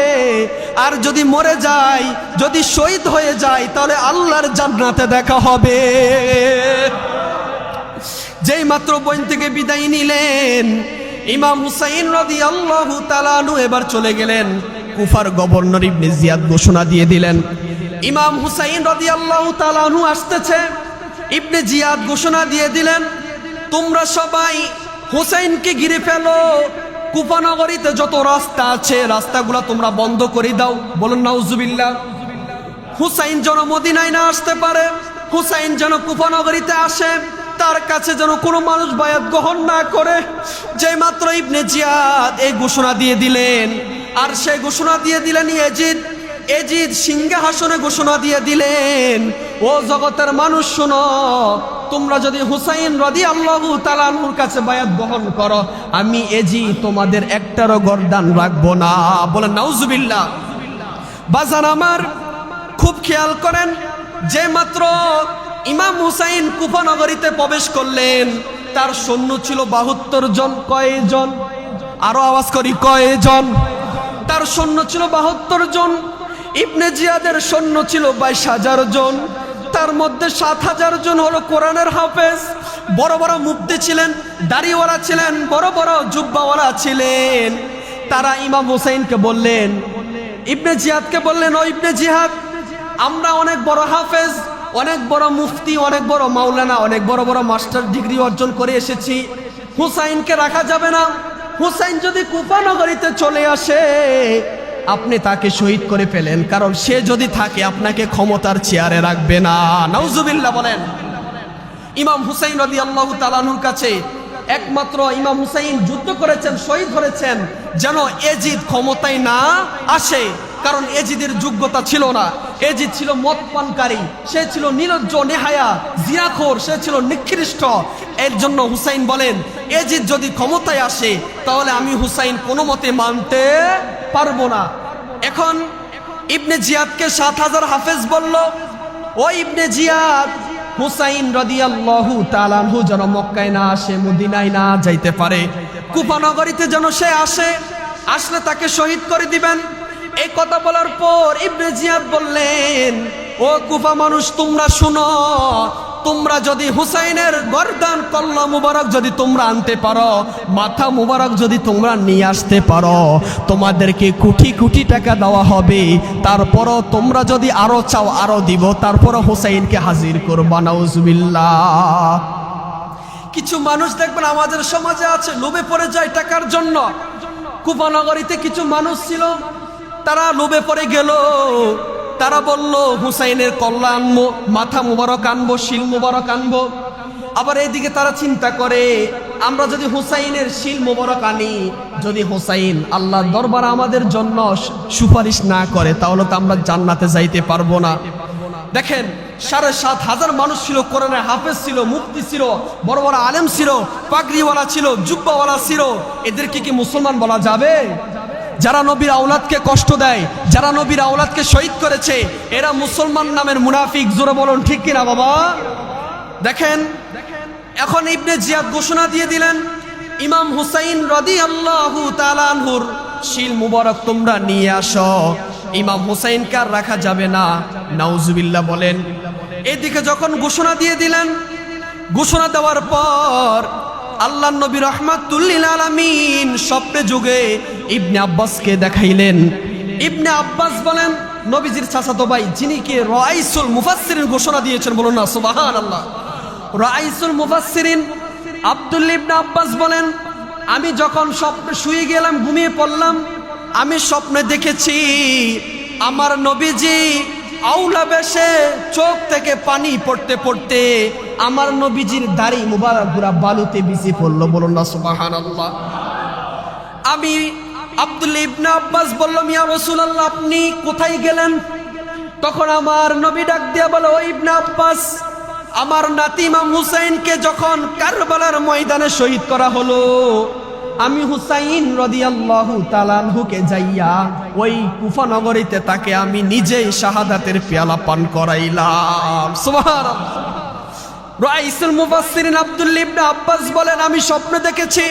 Speaker 1: আর যদি মরে যাই, যদি শহীদ হয়ে যাই, তাহলে আল্লাহর জান্নাতে দেখা হবে। যেই মাত্র বোন থেকে বিদায় নিলেন, ইমাম হুসাইন রাদিয়াল্লাহু তাআলা আনহু এবার চলে গেলেন। কুফার গভর্নর ইবনে জিয়াদ ঘোষণা দিয়ে দিলেন, ইমাম হুসাইন রাদিয়াল্লাহু তাআলা আনহু আসতেছে। ইবনে জিয়াদ ঘোষণা দিয়ে দিলেন, তোমরা সবাই হুসাইনকে ঘিরে ফেলো, কুফা নগরীতে যত রাস্তা আছে রাস্তাগুলো তোমরা বন্ধ করে দাও। বলুন নাউজুবিল্লাহ। হুসাইন যেন মদিনায় না আসতে পারে, হুসাইন যেন কুফা নগরীতে আসে, তার কাছে যেন কোনো মানুষ বায়াত গ্রহণ না করে। যে মাত্র ইবনে জিয়াদ এই ঘোষণা দিয়ে দিলেন, আর সেই ঘোষণা দিয়ে দিলেন এজিদ সিংহাসনে ঘোষণা দিয়ে দিলেন, ও জগতের মানুষ শোনো, তোমরা যদি হুসাইন রাদিয়াল্লাহু তাআলা আনহুর কাছে বায়াত গ্রহণ করো, আমি এজিদ তোমাদের একটারও গর্দান রাখবো না। বলেন নাউজুবিল্লাহ। বাজান আমার খুব খেয়াল করেন, যে মাত্র ইমাম হুসাইন কুফা নগরীতে প্রবেশ করলেন, তার সৈন্য ছিল 72 জন। কয়জন? আরো আওয়াজ করি, কয়জন? তার সৈন্য ছিল 72 জন। ইবনে জিয়াদের সৈন্য ছিল 22,000 জন। তার মধ্যে 7,000 জন হলো কোরআনের হাফেজ, বড় বড় মুফতি ছিলেন, দাড়িওয়ালা ছিলেন, বড় বড় জুব্বাওয়ালা ছিলেন। তারা ইমাম হুসাইনকে বললেন, ইবনে জিয়াদকে বললেন, ও ইবনে জিয়াদ, আমরা অনেক বড় হাফেজ, অনেক বড় মুফতি, অনেক বড় মাওলানা, অনেক বড় বড় মাস্টার ডিগ্রি অর্জন করে এসেছি, হুসাইনকে রাখা যাবে না। হুসাইন যদি কুফা নগরীতে চলে আসে, আপনি তাকে শহীদ করে ফেলেন, কারণ সে যদি থাকে আপনাকে ক্ষমতার চেয়ারে রাখবে না। নাউজুবিল্লাহ বলেন। ইমাম হুসাইন রাদিয়াল্লাহু তাআলা আনহুর কাছে একমাত্র ইমাম হুসাইন যুদ্ধ করেছেন, শহীদ হয়েছেন যেন এজিদ ক্ষমতায় না আসে, কারণ এজিদের যোগ্যতা ছিল না। এজিদ ছিল মদ পানকারী, সে ছিল নির্লজ্জ, নেহায়া, জিনাখোর, সে ছিল নিকৃষ্ট। এর জন্য হুসাইন বলেন, এজিদ যদি ক্ষমতায় আসে তাহলে আমি হুসাইন কোনো মতে মানতে পারবো না। এখন ইবনে জিয়াদকে 7000 হাফেজ বলল, ও ইবনে জিয়াদ, হুসাইন রাদিয়াল্লাহু তাআলা আনহু যেন মক্কায় না আসে, মদিনায় না যাইতে পারে, কুফা নগরীতে যেন সে আসে, আসলে তাকে শহীদ করে দিবেন। এই কথা বলার পর ইবনে জিয়াদ বললেন, ও কুফা মানুষ, তোমরা শুনো, তোমরা যদি হুসাইনের গর্দান কল্লা মুবারক যদি তোমরা আনতে পারো, মাথা মুবারক যদি তোমরা নিয়ে আসতে পারো, তোমাদেরকে কোটি কোটি টাকা দেওয়া হবে। তারপরও তোমরা যদি আরো চাও আরো দিব, তারপরও হুসাইনকে হাজির করবা। নাউজুবিল্লাহ। কিছু মানুষ দেখবেন আমাদের সমাজে আছে, লোভে পড়ে যায় টাকার জন্য। কুফা নগরীতে কিছু মানুষ ছিল, তারা লোভে পড়ে গেল, তারা বলল হুসাইনের কল্লা আনবো, মাথা মুবারক আনবো, শিল মুবারক আনবো। আবার এইদিকে তারা চিন্তা করে, আমরা যদি হুসাইনের শিল মুবারক আনি, যদি হুসাইন আল্লাহর দরবারে আমাদের জন্য সুপারিশ না করে, তাহলে তো আমরা জান্নাতে যাইতে পারবো না। দেখেন 7500 মানুষ ছিল, কোরআনের হাফেজ ছিল, মুফতি ছিল, বড় বড় আলেম ছিল, পাগড়িওয়ালা ছিল, জুব্বাওয়ালা ছিল, এদেরকে কি মুসলমান বলা যাবে? যারা নবীর আওলাদকে কষ্ট দেয়, যারা নবীর আওলাদকে শহীদ করেছে, এরা মুসলমান নামের মুনাফিক। জোরে বলুন ঠিক কিনা বাবা? দেখেন, এখন ইবনে জিয়াদ ঘোষণা দিয়ে দিলেন, ইমাম হুসাইন রাদিয়াল্লাহু তাআলা আনহুর শিল মুবারক তোমরা নিয়ে আসো, ইমাম হুসাইনকে আর রাখা যাবে না। নাউজুবিল্লাহ বলেন। এদিকে যখন ঘোষণা দিয়ে দিলেন, ঘোষণা দেওয়ার পর আল্লাহর নবী রাহমাতুল লিল আলামিন স্বপ্নে যুগে ইবনে আব্বাসকে দেখাইলেন। ইবনে আব্বাস বলেন, নবীজির চাচাতো ভাই, যিনি কি রাইসুল মুফাসসিরিন ঘোষণা দিয়েছেন, বলুন না সুবহানাল্লাহ। রাইসুল মুফাসসিরিন আব্দুল্লাহ ইবনে আব্বাস বলেন, আমি যখন স্বপ্নে শুয়ে গেলাম, ঘুমিয়ে পড়লাম, আমি স্বপ্নে দেখেছি আমার নবীজি আউলা বেশে চোখ থেকে পানি পড়তে পড়তে আমার নবীজির দাড়ি মুবারক পুরা বালুতে ভিজে পড়লো। বলুন না সুবহানাল্লাহ। আমি আব্দুল্লাহ ইবনে আব্বাস বললাম, ইয়া রাসূলুল্লাহ, আপনি কোথায় গেলেন? তখন আমার নবী ডাক দিয়া বলে, ও ইবনে আব্বাস, আমার নাতি ইমাম হুসাইনকে যখন কারবালার ময়দানে শহীদ করা হলো, আমি হুসাইন রাদিয়াল্লাহু তাআলা আনহুকে যাইয়া ওই কুফা নগরীতে তাকে আমি নিজেই শাহাদাতের পেয়ালা পান করাইলাম। সুবহানাল্লাহ। রাইসুল মুফাসসিরিন আব্দুল্লাহ ইবনে আব্বাস বলেন, আমি স্বপ্নে দেখেছি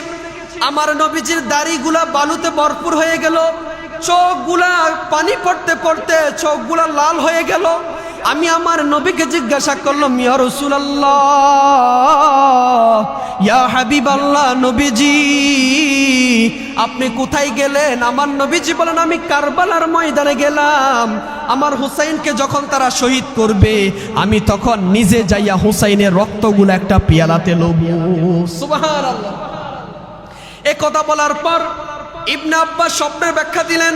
Speaker 1: আমার নবীজির দাড়িগুলা বালুতে ভরপুর হয়ে গেল, চোখগুলা পানি পড়তে পড়তে চোখগুলা লাল হয়ে গেল। আমি আমার নবীকে জিজ্ঞাসা করলাম, ইয়া রাসূলুল্লাহ, ইয়া হাবিবাল্লাহ, নবীজি আপনি কোথায় গেলেন? আমার নবীজি বলেন, আমি কারবালার ময়দানে গেলাম, আমার হুসাইনকে যখন তারা শহীদ করবে, আমি তখন নিজে যাইয়া হুসাইনের রক্তগুলো একটা পেয়ালাতে লবো। সুবহানাল্লাহ। এই কথা বলার পর ইবনে আব্বাস স্বপ্নের ব্যাখ্যা দিলেন।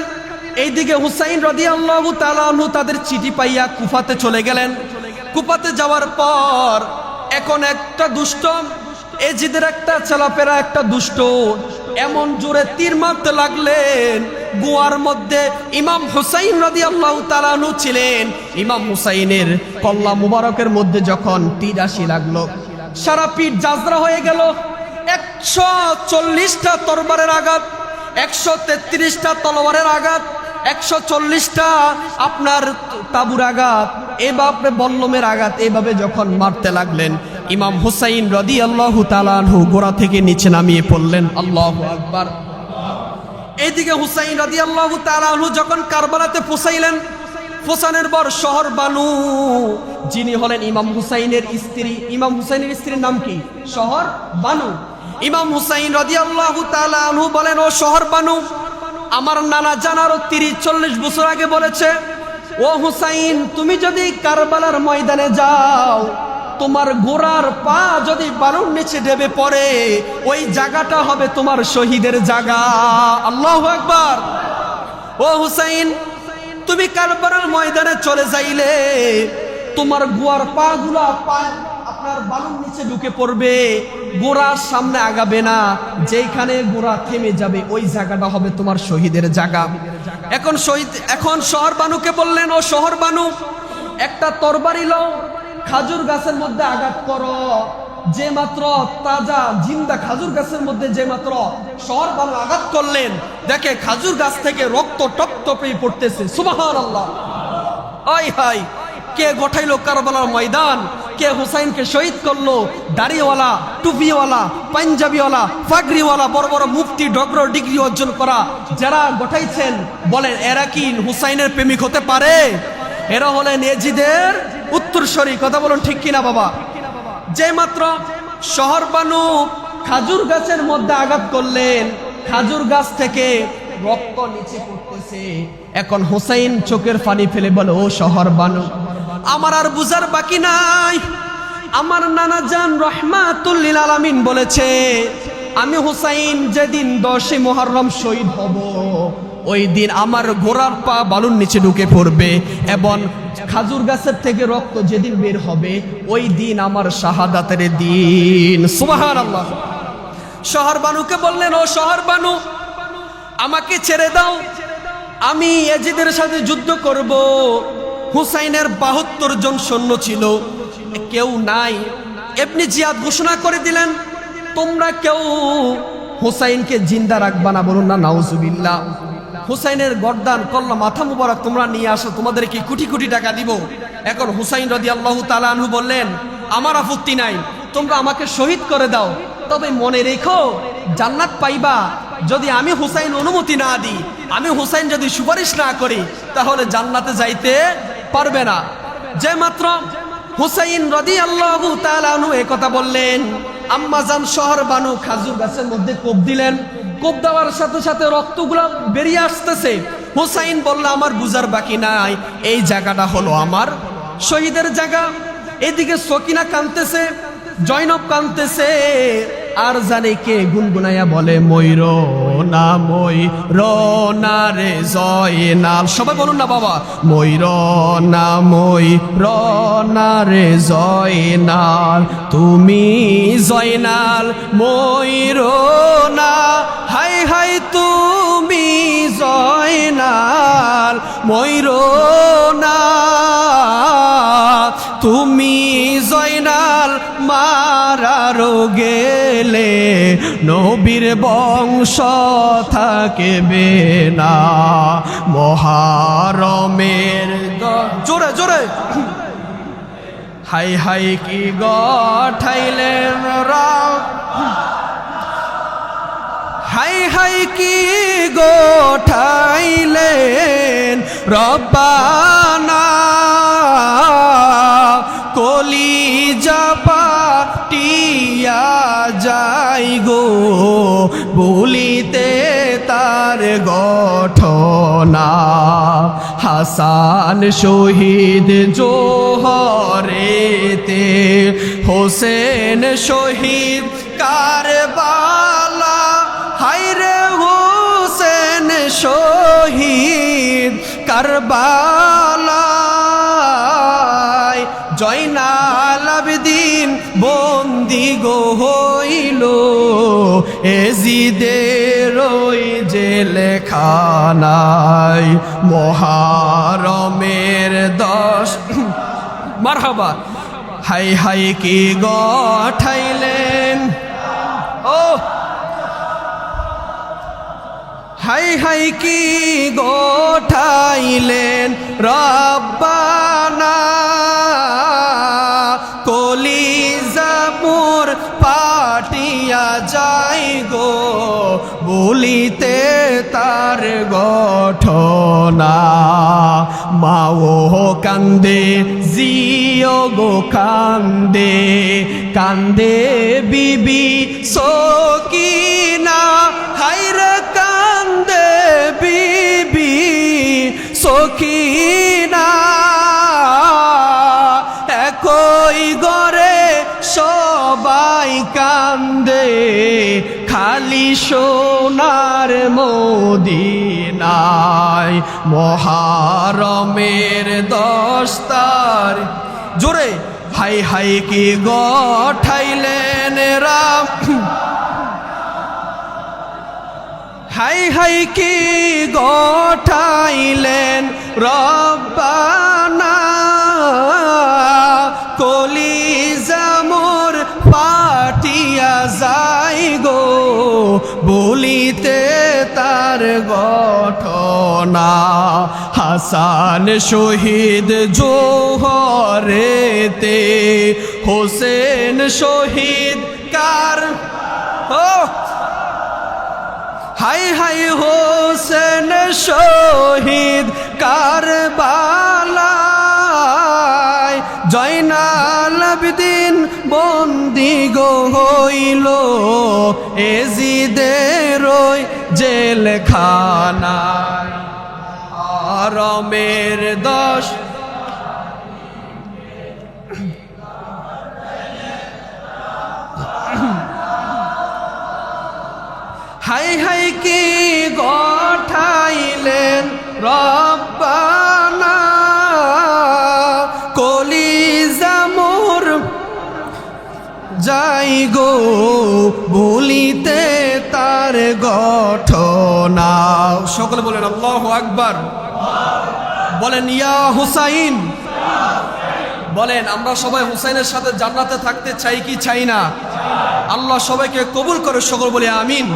Speaker 1: এইদিকে হুসাইন রাদিয়াল্লাহু তাআলা আনহু তাদের চিঠি পাইয়া কুফাতে চলে গেলেন। কুফাতে যাওয়ার পর এখন একটা দুষ্ট এজিদের একটা চালাপেরা একটা দুষ্ট এমন জোরে তীর মারতে লাগলেন, গুয়ার মধ্যে ইমাম হুসাইন রাদিয়াল্লাহু তাআলা আনহু ছিলেন। ইমাম হুসাইনের কল্লা মুবারকের মধ্যে যখন তীর আসি লাগলো, সারা পিঠ জাজরা হয়ে গেল। 140টা তরবারের আঘাত, 133টা তলোয়ারের আঘাত, 140টা আপনার তাবুর আঘাত, এভাবে বল্লমের আঘাত, এভাবে যখন মারতে লাগলেন, ইমাম হুসাইন রাদিয়াল্লাহু তাআলা আনহু গোড়া থেকে নিচে নামিয়ে পড়লেন। আল্লাহু আকবার। এইদিকে হুসাইন রাদিয়াল্লাহু তাআলা আনহু যখন কারবালাতে পৌঁছাইলেন, পৌঁছানোর পর শহর বানু, যিনি হলেন ইমাম হুসাইনের স্ত্রী, ইমাম হুসাইনের স্ত্রীর নাম কি? শহর বানু। ইমাম হুসাইন রাদিয়াল্লাহু তাআলা আনহু বলেন, ও শহর বানু, আমার নানা জানারও 30-40 বছর আগে বলেছে, ও হুসাইন, তুমি যদি কারবালার ময়দানে যাও, তোমার গোড়ার পা যদি বালুর নিচে ডেবে পড়ে, ওই জায়গাটা হবে তোমার শহীদের জায়গা। আল্লাহু আকবার। ও হুসাইন, তুমি কারবালার ময়দানে চলে যাইলে তোমার গোয়ার পা গুলা আপনার বালুর নিচে ঢুকে পড়বে, গোড়ার সামনে আগাবে না, যেখানে গোড়া থেমে যাবে ওই জায়গাটা হবে তোমার শহীদের জায়গা। এখন শহর বানুকে বললেন, ও শহর বানু, একটা তরবারি লও, খাজুর গাছের মধ্যে আঘাত করো। যে মাত্র তাজা জিন্দা খাজুর গাছের মধ্যে যে মাত্র শহর বানু আঘাত করলেন, দেখে খাজুর গাছ থেকে রক্ত টপ টপে পড়তেছে। সুবহানাল্লাহ। আয় হায়, কে গঠাইলো কারবালার ময়দান, কে হুসাইনকে শহীদ করলো? দাড়িওয়ালা, টুপিওয়ালা, পাঞ্জাবিওয়ালা, ফাগরিওয়ালা, বড় বড় মুফতি, ডক্টর ডিগ্রি অর্জন করা যারা গঠাইছেন, বলেন এরা কি হুসাইনের প্রেমিক হতে পারে? এরা হলেন এজিদের উত্তরসূরি। কথা বলুন ঠিক কিনা বাবা? যে মাত্র শহর বানু খাজুর গাছের মধ্যে আঘাত করলেন, খাজুর গাছ থেকে রক্ত নিচে পড়তেছে। এখন হুসাইন চোখের পানি ফেলে বলে, ও শহর বানু, আমার আর বুঝার বাকি নাই। আমার নানা জান রহমাতুল লিল আলামিন বলেছে, আমি হুসাইন যেদিন 10 মুহররম শহীদ হব, ওই দিন আমার ঘোড়ার পা বালুর নিচে ঢুকে পড়বে এবং খাজুর গাছের থেকে রক্ত যেদিন বের হবে, ওই দিন আমার শাহাদাতের দিন। সুবহানাল্লাহ। শহর বানুকে বললেন, ও শহর বানু, আমাকে ছেড়ে দাও, আমি এজিদের সাথে যুদ্ধ করব। হুসাইনের 72 জন সৈন্য ছিল, কেউ নাই। ইবনে জিয়াদ ঘোষণা করে দিলেন, তোমরা কেউ হুসাইনকে জিন্দা রাখবা না। বলুন না নাউজুবিল্লাহ। হুসাইনের গর্দান কল্লা মাথা মুবারক তোমরা নিয়ে আসো, তোমাদেরকে কোটি কোটি টাকা দিব। এখন হুসাইন রাদিয়াল্লাহু তাআলা আনহু বললেন, আমার আপত্তি নাই, তোমরা আমাকে শহীদ করে দাও, তবে মনে রেখো জান্নাত পাইবা যদি আমি হুসাইন অনুমতি না দিই, আমি হুসাইন যদি সুপারিশ না করি, তাহলে জান্নাতে যাইতে পারবে না। যে মাত্র হুসাইন রাদিয়াল্লাহু তাআলা আনহু এই কথা বললেন, আম্মাজান শহর বানু খাজুর গাছের মধ্যে কোপ দিলেন। কোপ দেওয়ার সাথে সাথে রক্তগুলো বেরিয়ে আসতেছে। হুসাইন বলল, আমার বুঝার বাকি নাই, এই জায়গাটা হলো আমার শহীদের জায়গা। এদিকে সকিনা কাঁদতেছে, জয়নব কাঁদতেছে, আর জানে কে গুনগুনাইয়া বলে, ময়ূর না ময়ূর না রে জয়নাল। সবাই বলুন না বাবা, ময়ূর না ময়ূর না রে জয়নাল, তুমি জয়নাল ময়ূর না, হাই হাই তুমি জয়নাল ময়ূর না, তুমি জয়নাল মারারো গেলে নবীর বংশ থাকবে না। মুহররমের জোরে জোরে হাই হাই কি গঠাইলেন রাম, হাই হাই কি গঠাইলেন রব্বানা, কলিজা পাটিয়া যাই গো বলিতে তার গঠনা। হাসান শহীদ জোহরেতে, হোসেন শহীদ কারবালা, হায়রে হোসেন শহীদ কারবালা, জয়নাল আবেদিন বন্দি গো হইল এজিদের ওই জেলখানায়। মুহররমের 10 মারহাবা, হাই হাই কি গঠাইলেন, ও হাই হাই কি গঠাইলেন রব্বানা, কলিজা মোর পাটিয়া যাই গো বলিতে তার গঠনা। মাও কান্দে জিও গো কান্দে, কান্দে বিবি সকিনা, হায়রে কান্দে বিবি সকিনা, একই ঘরে সবাই কান্দে, খালি সোনার মদিনায় মহারমের 10 তারিখ জোরে হাই হাই কি গঠাইলেন রাম হাই হাই কি গঠাইলেন রব্বানা কলিজা মোর পাটিয়া যাই গো বলিতে তার গঠনা হাসান শহীদ জোহরেতে হোসেন শহীদ কার হাই হাই হোসেন শহীদ কারবালায় জয়নাল আবেদিন বন্দি গো হইল এজিদের ওই জেলখানায় আরমের 10 হাই হাই কি গঠাইলেন রব্বানা কলিজা মোর যাই গো বলিতে তার গঠনা সকলে বলেন আল্লাহু আকবার বলেন ইয়া হুসাইন বলেন আমরা সবাই হুসাইনের সাথে জান্নাতে থাকতে চাই কি চাই না আল্লাহ সবাইকে কবুল করে সকল বলে আমিন